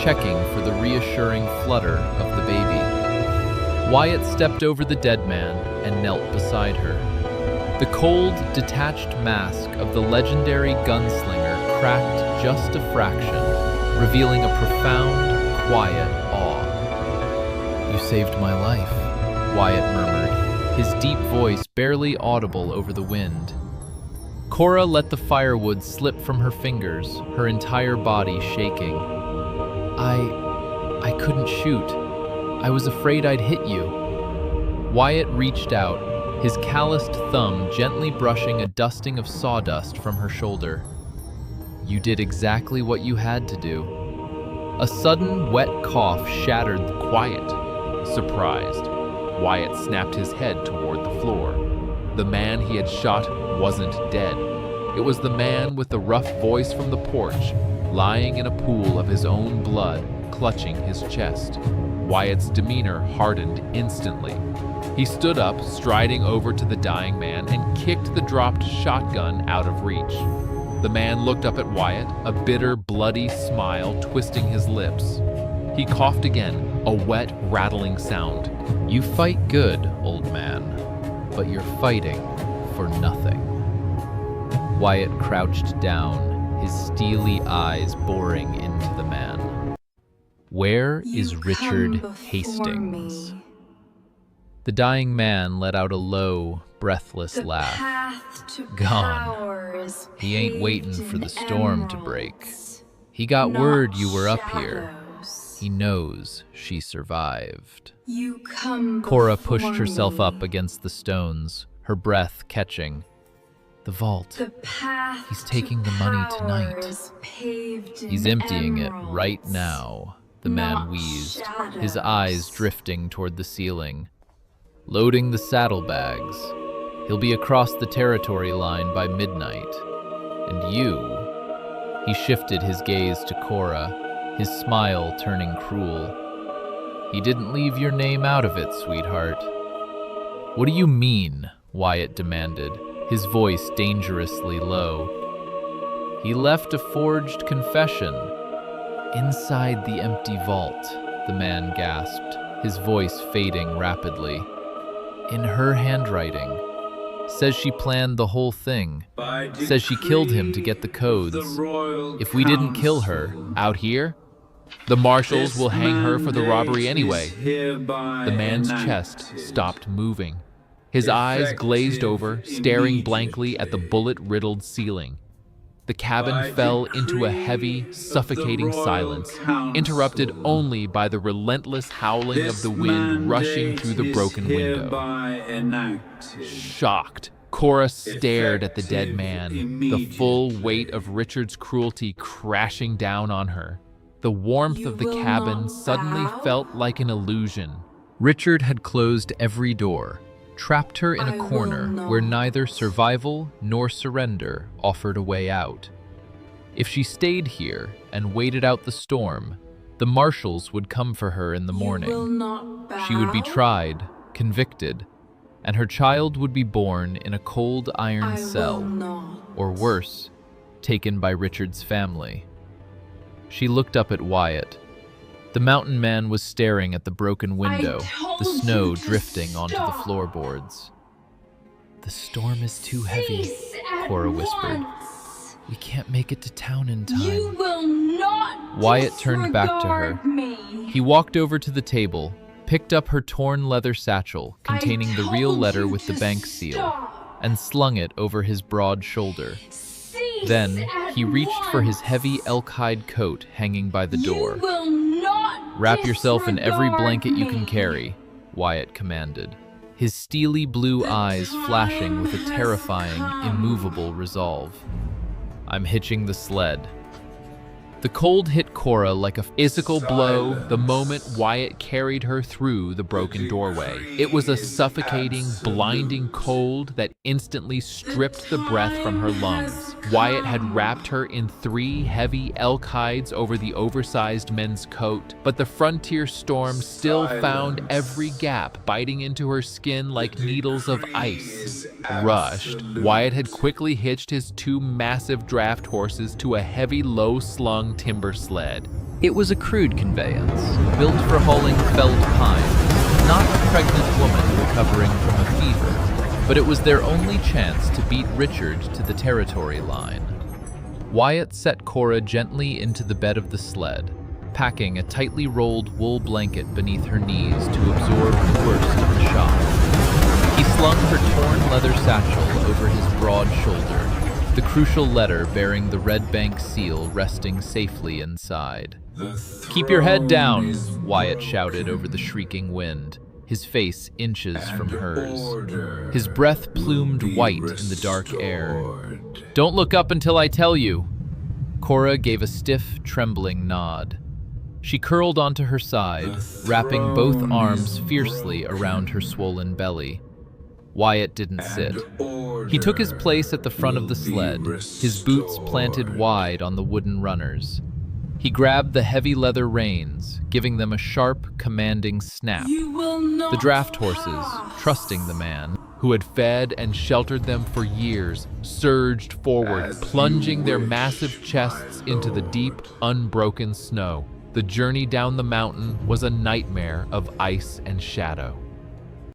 checking for the reassuring flutter of the baby. Wyatt stepped over the dead man and knelt beside her. The cold, detached mask of the legendary gunslinger cracked just a fraction, revealing a profound, quiet awe. "You saved my life," Wyatt murmured, his deep voice barely audible over the wind. Cora let the firewood slip from her fingers, her entire body shaking. I couldn't shoot. I was afraid I'd hit you." Wyatt reached out, his calloused thumb gently brushing a dusting of sawdust from her shoulder. "You did exactly what you had to do." A sudden, wet cough shattered the quiet. Surprised, Wyatt snapped his head toward the floor. The man he had shot wasn't dead. It was the man with the rough voice from the porch, lying in a pool of his own blood, clutching his chest. Wyatt's demeanor hardened instantly. He stood up, striding over to the dying man, and kicked the dropped shotgun out of reach. The man looked up at Wyatt, a bitter, bloody smile twisting his lips. He coughed again, a wet, rattling sound. "You fight good, old man, but you're fighting for nothing." Wyatt crouched down, his steely eyes boring into the man. "Where is Richard Hastings?" The dying man let out a low, breathless laugh. "Gone. He ain't waiting for the storm to break. He got word you were up here. He knows she survived." Cora pushed herself up against the stones, her breath catching. "The vault. He's taking the money tonight. He's emptying it right now," the man wheezed, his eyes drifting toward the ceiling. "Loading the saddlebags. He'll be across the territory line by midnight. And you..." He shifted his gaze to Cora, his smile turning cruel. "He didn't leave your name out of it, sweetheart." "What do you mean?" Wyatt demanded, his voice dangerously low. "He left a forged confession." "Inside the empty vault," the man gasped, his voice fading rapidly. "In her handwriting. Says she planned the whole thing. Says she killed him to get the codes. If we didn't kill her, out here, the marshals will hang her for the robbery anyway." The man's chest stopped moving. His eyes glazed over, staring blankly at the bullet-riddled ceiling. The cabin fell into a heavy, suffocating silence, interrupted only by the relentless howling of the wind rushing through the broken window. Shocked, Cora stared at the dead man, the full weight of Richard's cruelty crashing down on her. The warmth of the cabin suddenly felt like an illusion. Richard had closed every door, trapped her in a corner where neither survival nor surrender offered a way out. If she stayed here and waited out the storm, the marshals would come for her in the morning. She would be tried, convicted, and her child would be born in a cold iron cell, or worse, taken by Richard's family. She looked up at Wyatt. The mountain man was staring at the broken window, the snow drifting onto the floorboards. "The storm is too heavy," Cora whispered. "We can't make it to town in time." You will not Wyatt turned back to her. me. He walked over to the table, picked up her torn leather satchel containing the real letter with the bank seal, and slung it over his broad shoulder. Then he reached for his heavy elk-hide coat hanging by the door. "Wrap yourself in every blanket you can carry," Wyatt commanded, his steely blue eyes flashing with a terrifying, immovable resolve. "I'm hitching the sled." The cold hit Cora like a physical blow the moment Wyatt carried her through the broken doorway. It was a suffocating, blinding cold that instantly stripped the breath from her lungs. Wyatt had wrapped her in 3 heavy elk hides over the oversized men's coat, but the frontier storm still found every gap, biting into her skin like needles of ice. Rushed, Wyatt had quickly hitched his 2 massive draft horses to a heavy, low-slung timber sled. It was a crude conveyance, built for hauling felled pines, not a pregnant woman recovering from a fever, but it was their only chance to beat Richard to the territory line. Wyatt set Cora gently into the bed of the sled, packing a tightly rolled wool blanket beneath her knees to absorb the worst of the shock. He slung her torn leather satchel over his broad shoulder, the crucial letter bearing the Red Bank seal resting safely inside. "Keep your head down," Wyatt shouted over the shrieking wind, his face inches from hers. His breath plumed white in the dark air. "Don't look up until I tell you." Cora gave a stiff, trembling nod. She curled onto her side, wrapping both arms fiercely around her swollen belly. Wyatt didn't sit. He took his place at the front of the sled, his boots planted wide on the wooden runners. He grabbed the heavy leather reins, giving them a sharp, commanding snap. The draft horses, trusting the man, who had fed and sheltered them for years, surged forward, plunging their massive chests into the deep, unbroken snow. The journey down the mountain was a nightmare of ice and shadow.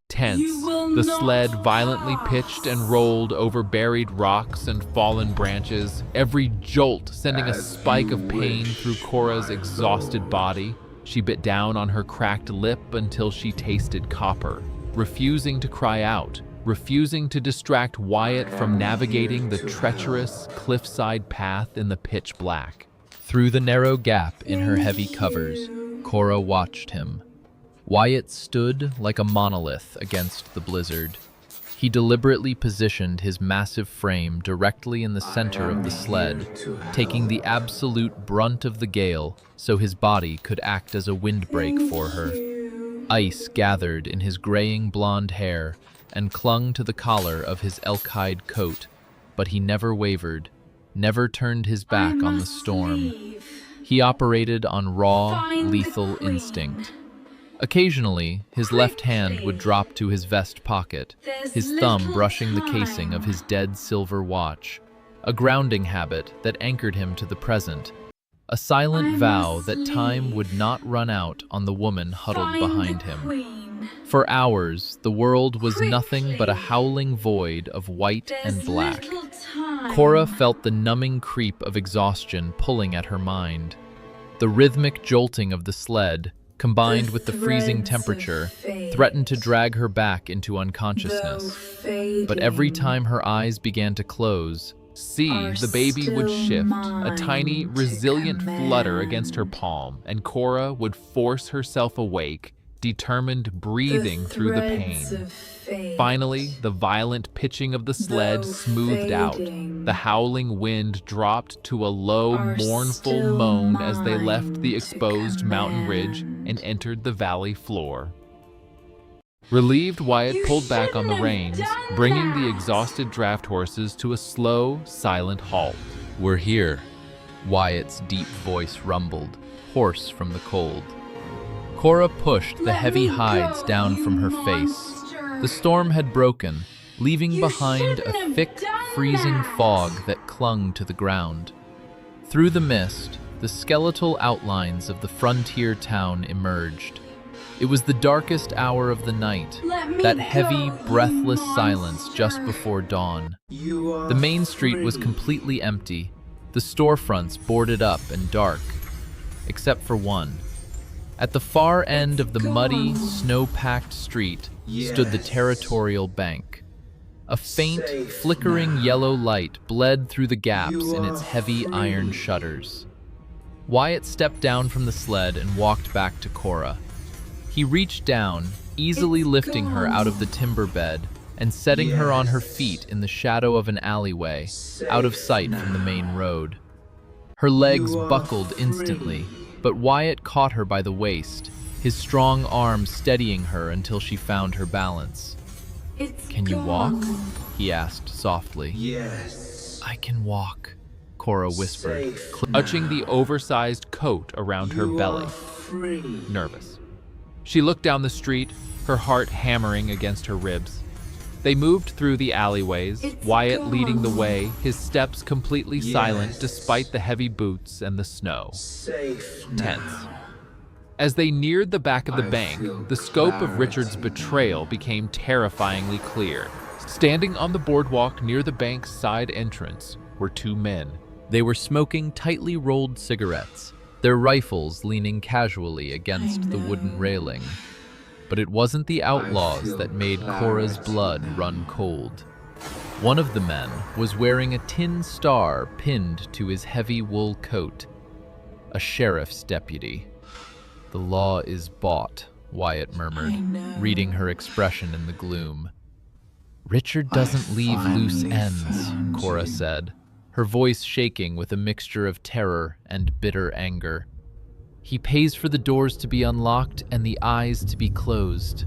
Tense, the sled violently pitched and rolled over buried rocks and fallen branches, every jolt sending a spike of pain through Cora's exhausted body. She bit down on her cracked lip until she tasted copper, refusing to cry out, refusing to distract Wyatt from navigating the treacherous cliffside path in the pitch black. Through the narrow gap in her heavy covers, Cora watched him. Wyatt stood like a monolith against the blizzard. He deliberately positioned his massive frame directly in the center of the sled, taking the absolute brunt of the gale so his body could act as a windbreak for her. Ice gathered in his graying blonde hair and clung to the collar of his elk-hide coat, but he never wavered, never turned his back on the storm. He operated on raw, lethal instinct. Occasionally, his left hand would drop to his vest pocket, his thumb brushing the casing of his dead silver watch, a grounding habit that anchored him to the present, a silent vow that time would not run out on the woman huddled behind him. For hours, the world was nothing but a howling void of white and black. Cora felt the numbing creep of exhaustion pulling at her mind. The rhythmic jolting of the sled, combined with the freezing temperature, threatened to drag her back into unconsciousness. But every time her eyes began to close, the baby would shift, a tiny, resilient flutter against her palm, and Cora would force herself awake, determined breathing through the pain. Finally, the violent pitching of the sled smoothed out. The howling wind dropped to a low, mournful moan as they left the exposed mountain ridge and entered the valley floor. Relieved, Wyatt pulled back on the reins, bringing the exhausted draft horses to a slow, silent halt. "We're here," Wyatt's deep voice rumbled, hoarse from the cold. Cora pushed the heavy hides down from her face. The storm had broken, leaving behind a thick, freezing fog that clung to the ground. Through the mist, the skeletal outlines of the frontier town emerged. It was the darkest hour of the night, that heavy, breathless silence just before dawn. The main street was completely empty, the storefronts boarded up and dark, except for one. At the far end of the muddy, snow-packed street stood the territorial bank. A faint, flickering yellow light bled through the gaps in its heavy iron shutters. Wyatt stepped down from the sled and walked back to Cora. He reached down, easily lifting her out of the timber bed and setting her on her feet in the shadow of an alleyway, out of sight from the main road. Her legs You are buckled instantly, but Wyatt caught her by the waist, his strong arm steadying her until she found her balance. It's "Can you walk?" gone. he asked softly. Yes. "I can walk," Cora whispered, Safe clutching the oversized coat around her You belly, are free. nervous. She looked down the street, her heart hammering against her ribs. They moved through the alleyways, It's Wyatt leading the gone. way, his steps completely silent Yes. despite the heavy boots and the snow. Safe Tense. now. As they neared the back of the I bank, feel the scope of clarity. Richard's betrayal became terrifyingly clear. Standing on the boardwalk near the bank's side entrance were two men. They were smoking tightly rolled cigarettes, their rifles leaning casually against the wooden railing. But it wasn't the outlaws feel that made Cora's clarity blood now. run cold. One of the men was wearing a tin star pinned to his heavy wool coat. A sheriff's deputy. "The law is bought," Wyatt murmured, I know. reading her expression in the gloom. "Richard doesn't leave loose finally ends," found Cora you. said, her voice shaking with a mixture of terror and bitter anger. "He pays for the doors to be unlocked and the eyes to be closed."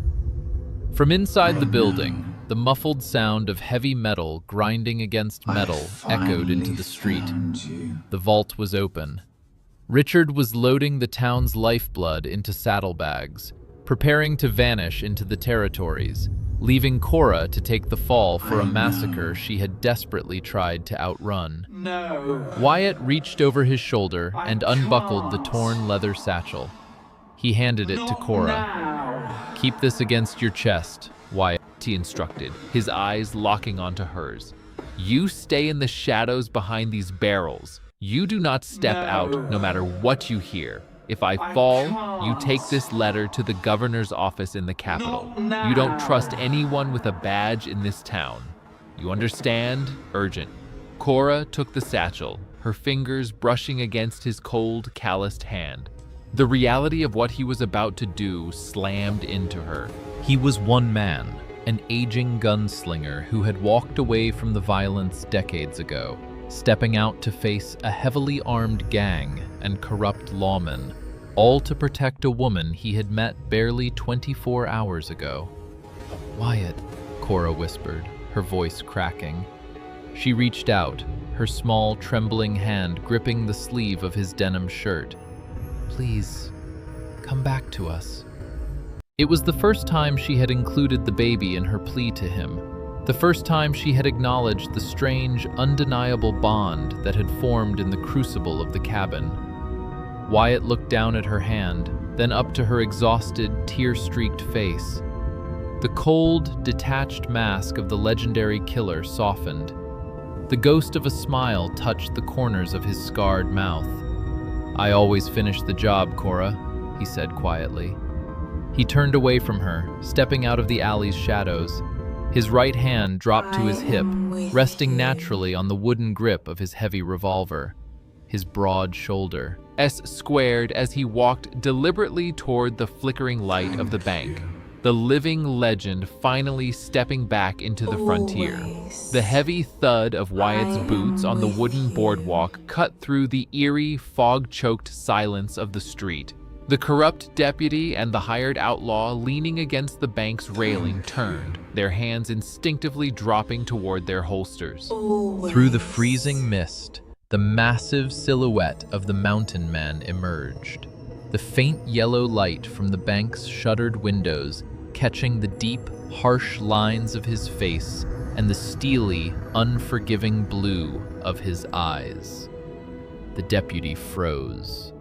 From inside the building, the muffled sound of heavy metal grinding against metal echoed into the street. The vault was open. Richard was loading the town's lifeblood into saddlebags, preparing to vanish into the territories, leaving Cora to take the fall for a massacre she had desperately tried to outrun. No. Wyatt reached over his shoulder I and unbuckled the can't. torn leather satchel. He handed it to Not Cora. now. "Keep this against your chest," Wyatt instructed, his eyes locking onto hers. "You stay in the shadows behind these barrels. You do not step out no matter what you hear. If I fall, you take this letter to the governor's office in the capital. Not You don't now. trust anyone with a badge in this town. You understand? Urgent." Cora took the satchel, her fingers brushing against his cold, calloused hand. The reality of what he was about to do slammed into her. He was one man, an aging gunslinger who had walked away from the violence decades ago, stepping out to face a heavily armed gang and corrupt lawmen, all to protect a woman he had met barely 24 hours ago. "Wyatt," Cora whispered, her voice cracking. She reached out, her small, trembling hand gripping the sleeve of his denim shirt. "Please, come back to us." It was the first time she had included the baby in her plea to him, the first time she had acknowledged the strange, undeniable bond that had formed in the crucible of the cabin. Wyatt looked down at her hand, then up to her exhausted, tear-streaked face. The cold, detached mask of the legendary killer softened. The ghost of a smile touched the corners of his scarred mouth. "I always finish the job, Cora," he said quietly. He turned away from her, stepping out of the alley's shadows. His right hand dropped to his hip, resting naturally on the wooden grip of his heavy revolver. His broad shoulder squared as he walked deliberately toward the flickering light of the bank. The living legend finally stepping back into the frontier. Always. The heavy thud of Wyatt's I boots am on the with wooden you. boardwalk cut through the eerie, fog-choked silence of the street. The corrupt deputy and the hired outlaw leaning against the bank's railing turned, their hands instinctively dropping toward their holsters. Always. Through the freezing mist, the massive silhouette of the mountain man emerged. The faint yellow light from the bank's shuttered windows catching the deep, harsh lines of his face and the steely, unforgiving blue of his eyes. The deputy froze.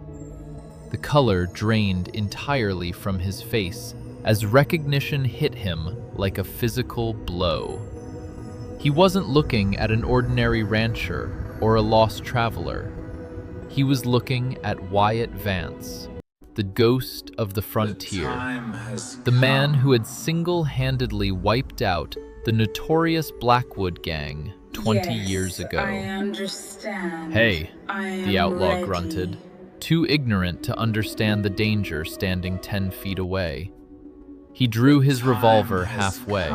The color drained entirely from his face as recognition hit him like a physical blow. He wasn't looking at an ordinary rancher or a lost traveler. He was looking at Wyatt Vance, the ghost of the frontier, the man who had single-handedly wiped out the notorious Blackwood gang 20 years ago. I understand. "Hey," I the am outlaw ready. grunted, too ignorant to understand the danger standing 10 feet away. He drew his revolver halfway.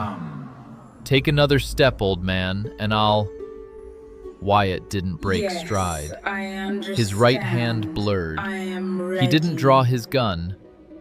"Take another step, old man, and I'll..." Wyatt didn't break Yes, stride. I understand. His right hand blurred. I am ready. He didn't draw his gun.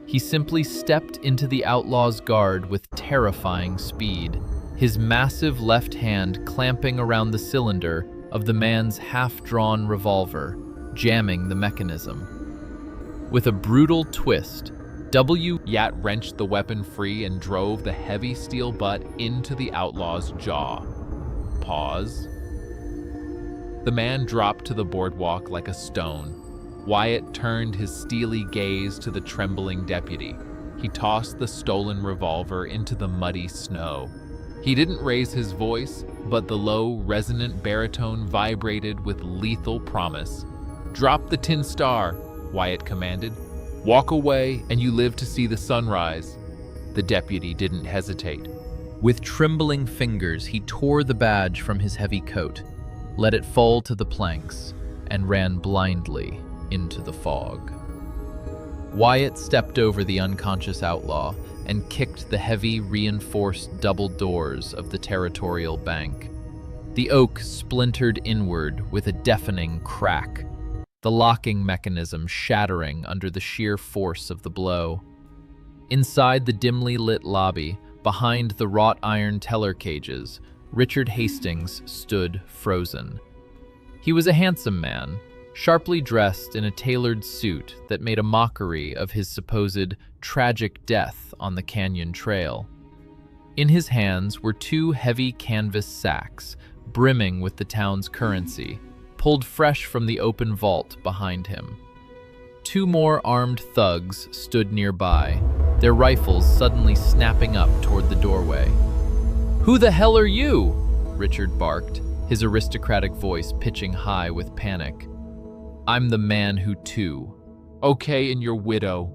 He simply stepped into the outlaw's guard with terrifying speed, his massive left hand clamping around the cylinder of the man's half-drawn revolver, jamming the mechanism. With a brutal twist, Yat wrenched the weapon free and drove the heavy steel butt into the outlaw's jaw. Pause. The man dropped to the boardwalk like a stone. Wyatt turned his steely gaze to the trembling deputy. He tossed the stolen revolver into the muddy snow. He didn't raise his voice, but the low, resonant baritone vibrated with lethal promise. "Drop the tin star," Wyatt commanded. "Walk away, and you live to see the sunrise." The deputy didn't hesitate. With trembling fingers, he tore the badge from his heavy coat, let it fall to the planks, and ran blindly into the fog. Wyatt stepped over the unconscious outlaw and kicked the heavy, reinforced double doors of the territorial bank. The oak splintered inward with a deafening crack, the locking mechanism shattering under the sheer force of the blow. Inside the dimly lit lobby, behind the wrought iron teller cages, Richard Hastings stood frozen. He was a handsome man, sharply dressed in a tailored suit that made a mockery of his supposed tragic death on the canyon trail. In his hands were two heavy canvas sacks, brimming with the town's currency, pulled fresh from the open vault behind him. Two more armed thugs stood nearby, their rifles suddenly snapping up toward the doorway. "Who the hell are you?" Richard barked, his aristocratic voice pitching high with panic. "I'm the man who too." "Okay, and your widow,"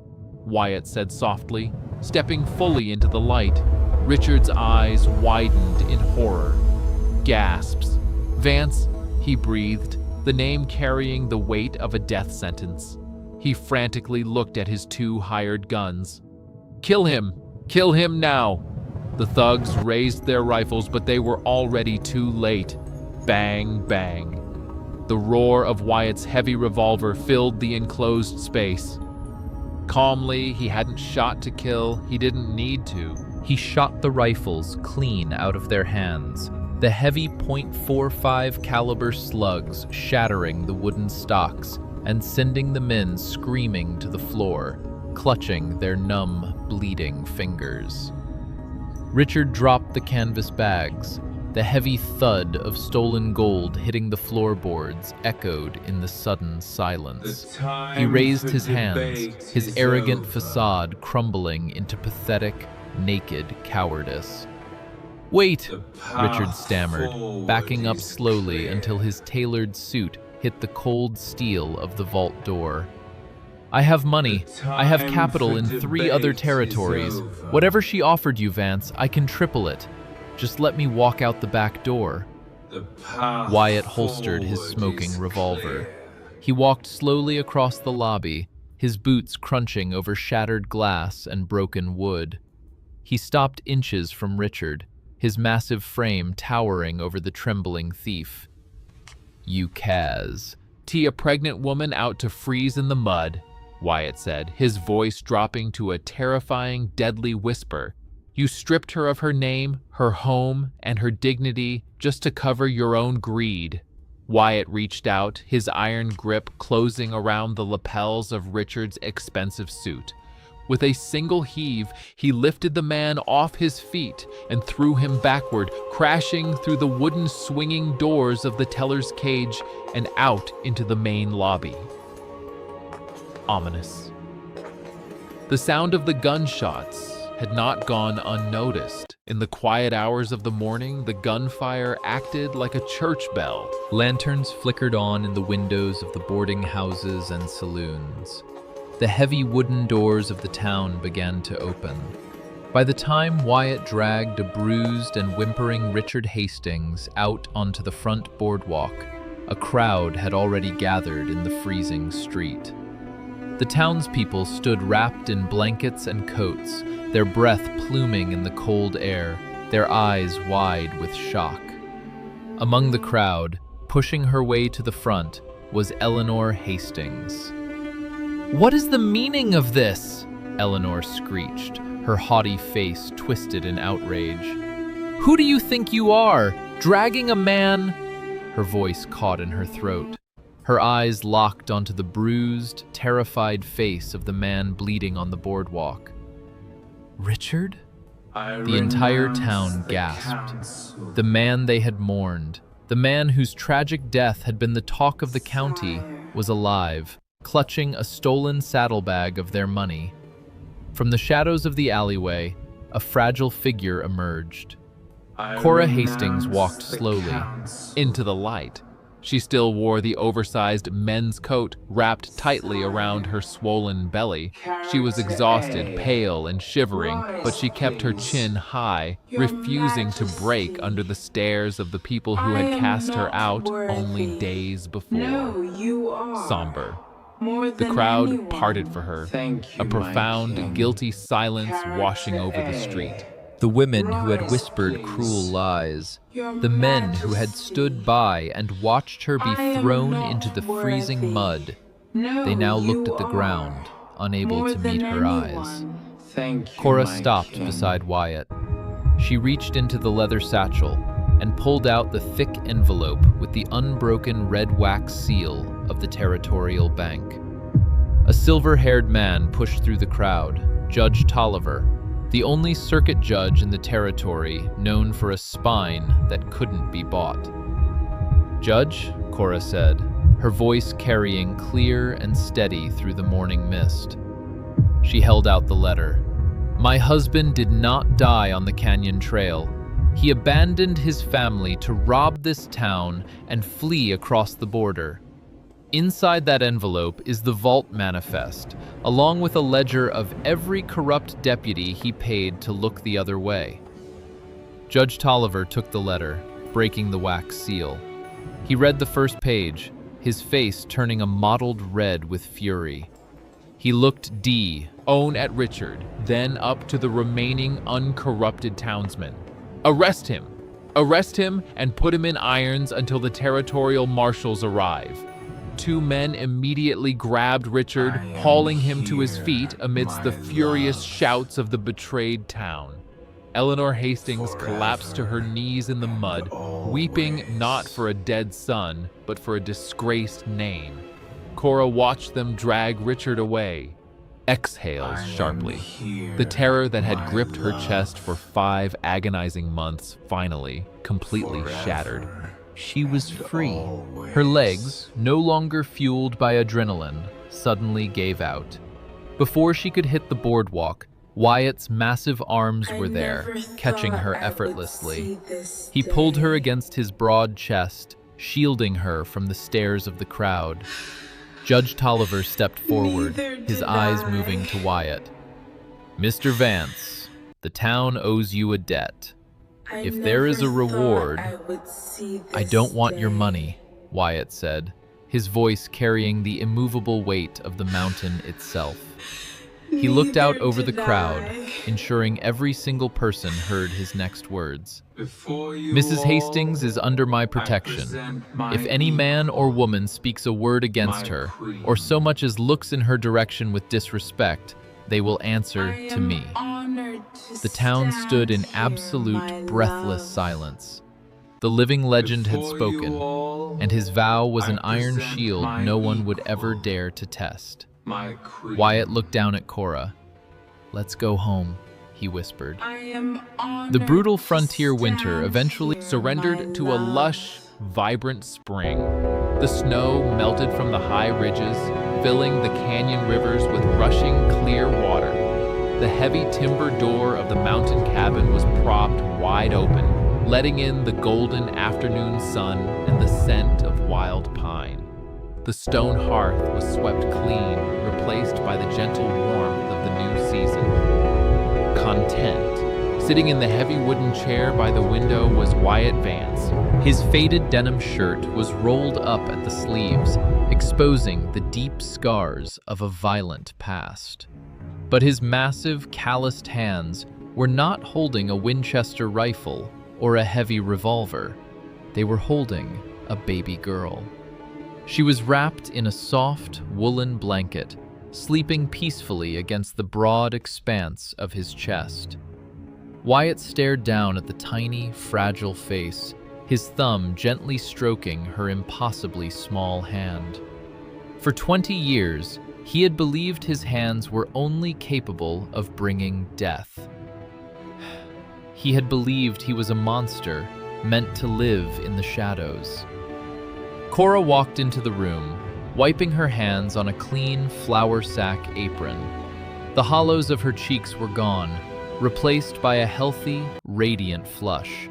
Wyatt said softly, stepping fully into the light. Richard's eyes widened in horror. Gasps. "Vance," he breathed, the name carrying the weight of a death sentence. He frantically looked at his two hired guns. "Kill him! Kill him now!" The thugs raised their rifles, but they were already too late. Bang, bang. The roar of Wyatt's heavy revolver filled the enclosed space. Calmly, he hadn't shot to kill, he didn't need to. He shot the rifles clean out of their hands, the heavy .45 caliber slugs shattering the wooden stocks and sending the men screaming to the floor, clutching their numb, bleeding fingers. Richard dropped the canvas bags. The heavy thud of stolen gold hitting the floorboards echoed in the sudden silence. He raised his hands, his arrogant facade crumbling into pathetic, naked cowardice. "Wait," Richard stammered, backing up slowly until his tailored suit hit the cold steel of the vault door. "I have money. I have capital in 3 other territories. Whatever she offered you, Vance, I can triple it. Just let me walk out the back door." Wyatt holstered his smoking revolver. He walked slowly across the lobby, his boots crunching over shattered glass and broken wood. He stopped inches from Richard, his massive frame towering over the trembling thief. "You Kaz. Tee a pregnant woman out to freeze in the mud," Wyatt said, his voice dropping to a terrifying, deadly whisper. "You stripped her of her name, her home, and her dignity just to cover your own greed." Wyatt reached out, his iron grip closing around the lapels of Richard's expensive suit. With a single heave, he lifted the man off his feet and threw him backward, crashing through the wooden swinging doors of the teller's cage and out into the main lobby. Ominous. The sound of the gunshots had not gone unnoticed. In the quiet hours of the morning, the gunfire acted like a church bell. Lanterns flickered on in the windows of the boarding houses and saloons. The heavy wooden doors of the town began to open. By the time Wyatt dragged a bruised and whimpering Richard Hastings out onto the front boardwalk, a crowd had already gathered in the freezing street. The townspeople stood wrapped in blankets and coats, their breath pluming in the cold air, their eyes wide with shock. Among the crowd, Pushing her way to the front was Eleanor Hastings. "What is the meaning of this?" Eleanor screeched, her haughty face twisted in outrage. "Who do you think you are, dragging a man?" Her voice caught in her throat. Her eyes locked onto the bruised, terrified face of the man bleeding on the boardwalk. Richard? The entire town gasped. The man they had mourned, the man whose tragic death had been the talk of the county, was alive, clutching a stolen saddlebag of their money. From the shadows of the alleyway, a fragile figure emerged. Cora Hastings walked slowly into the light. She still wore the oversized men's coat wrapped tightly around her swollen belly. She was exhausted, pale, and shivering, but she kept her chin high, refusing to break under the stares of the people who had cast her out only days before. No, you are. Somber. More The than crowd anyone. parted for her, Thank you, a profound, my king. guilty silence washing over the street. The women who had whispered cruel lies, Your the men who had Majesty. stood by and watched her be I am thrown not into the worthy. freezing mud, No, they now you looked at the are. ground, unable More to than meet her eyes. anyone. Thank you, Cora my stopped king. beside Wyatt. She reached into the leather satchel and pulled out the thick envelope with the unbroken red wax seal of the Territorial Bank. A silver-haired man pushed through the crowd, Judge Tolliver, the only circuit judge in the territory known for a spine that couldn't be bought. "Judge," Cora said, her voice carrying clear and steady through the morning mist. She held out the letter. "My husband did not die on the canyon trail. He abandoned his family to rob this town and flee across the border. Inside that envelope is the Vault Manifest, along with a ledger of every corrupt deputy he paid to look the other way." Judge Tolliver took the letter, breaking the wax seal. He read the first page, his face turning a mottled red with fury. He looked Own at Richard, then up to the remaining uncorrupted townsmen. Arrest him! Arrest him and put him in irons until the territorial marshals arrive. Two men immediately grabbed Richard, I am hauling him to his here, feet amidst the my furious love. shouts of the betrayed town. Eleanor Hastings collapsed to her knees in the mud, weeping not for a dead son, but for a disgraced name. Cora watched them drag Richard away, exhales sharply. The terror that had gripped her chest for 5 agonizing months finally, completely shattered. She was free. Her legs, no longer fueled by adrenaline, suddenly gave out. Before she could hit the boardwalk, Wyatt's massive arms were there, catching her effortlessly. He pulled her against his broad chest, shielding her from the stares of the crowd. Judge Tolliver stepped forward, his eyes moving to Wyatt. "Mr. Vance, the town owes you a debt. If there is a reward, I don't want your money," Wyatt said, his voice carrying the immovable weight of the mountain itself. He looked out over the crowd, ensuring every single person heard his next words. "Mrs. Hastings is under my protection. If any man or woman speaks a word against her, or so much as looks in her direction with disrespect, they will answer to me." The town stood in absolute, breathless silence. The living legend had spoken, and his vow was an iron shield no one would ever dare to test. Wyatt looked down at Cora. "Let's go home," he whispered. The brutal frontier winter eventually surrendered to a lush, vibrant spring. The snow melted from the high ridges, filling the canyon rivers with rushing, clear water. The heavy timber door of the mountain cabin was propped wide open, letting in the golden afternoon sun and the scent of wild pine. The stone hearth was swept clean, replaced by the gentle warmth of the new season. Content. Sitting in the heavy wooden chair by the window was Wyatt Vance. His faded denim shirt was rolled up at the sleeves, exposing the deep scars of a violent past. But his massive, calloused hands were not holding a Winchester rifle or a heavy revolver. They were holding a baby girl. She was wrapped in a soft, woolen blanket, sleeping peacefully against the broad expanse of his chest. Wyatt stared down at the tiny, fragile face, his thumb gently stroking her impossibly small hand. For 20 years, he had believed his hands were only capable of bringing death. He had believed he was a monster, meant to live in the shadows. Cora walked into the room, wiping her hands on a clean flour sack apron. The hollows of her cheeks were gone, replaced by a healthy, radiant flush.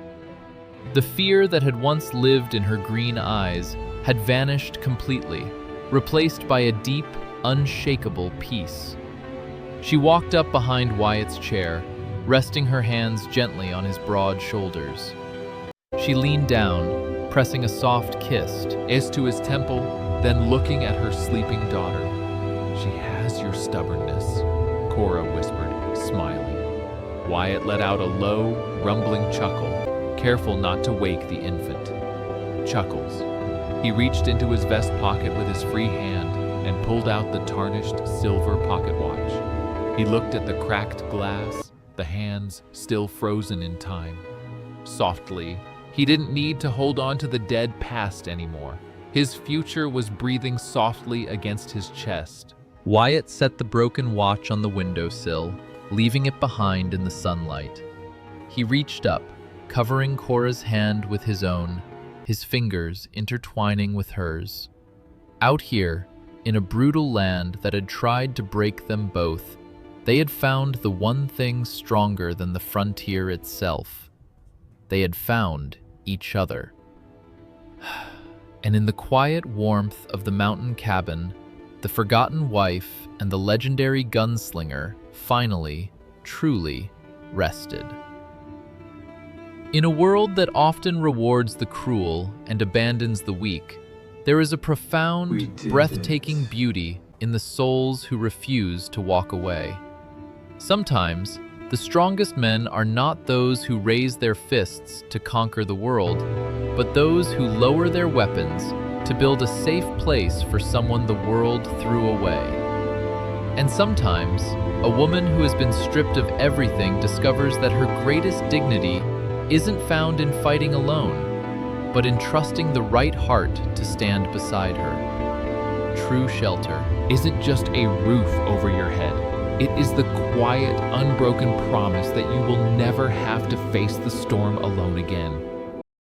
The fear that had once lived in her green eyes had vanished completely, replaced by a deep, unshakable peace. She walked up behind Wyatt's chair, resting her hands gently on his broad shoulders. She leaned down, pressing a soft kiss to his temple, then looking at her sleeping daughter. "She has your stubbornness," Cora whispered, smiling. Wyatt let out a low, rumbling chuckle, careful not to wake the infant. Chuckles. He reached into his vest pocket with his free hand and pulled out the tarnished silver pocket watch. He looked at the cracked glass, the hands still frozen in time. Softly, he didn't need to hold on to the dead past anymore. His future was breathing softly against his chest. Wyatt set the broken watch on the windowsill, leaving it behind in the sunlight. He reached up, covering Cora's hand with his own, his fingers intertwining with hers. Out here, in a brutal land that had tried to break them both, they had found the one thing stronger than the frontier itself. They had found each other. And in the quiet warmth of the mountain cabin, the forgotten wife and the legendary gunslinger finally, truly rested. In a world that often rewards the cruel and abandons the weak, there is a profound, breathtaking beauty in the souls who refuse to walk away. Sometimes, the strongest men are not those who raise their fists to conquer the world, but those who lower their weapons to build a safe place for someone the world threw away. And sometimes, a woman who has been stripped of everything discovers that her greatest dignity isn't found in fighting alone, but in trusting the right heart to stand beside her. True shelter Isn't just a roof over your head. It is the quiet, unbroken promise that you will never have to face the storm alone again.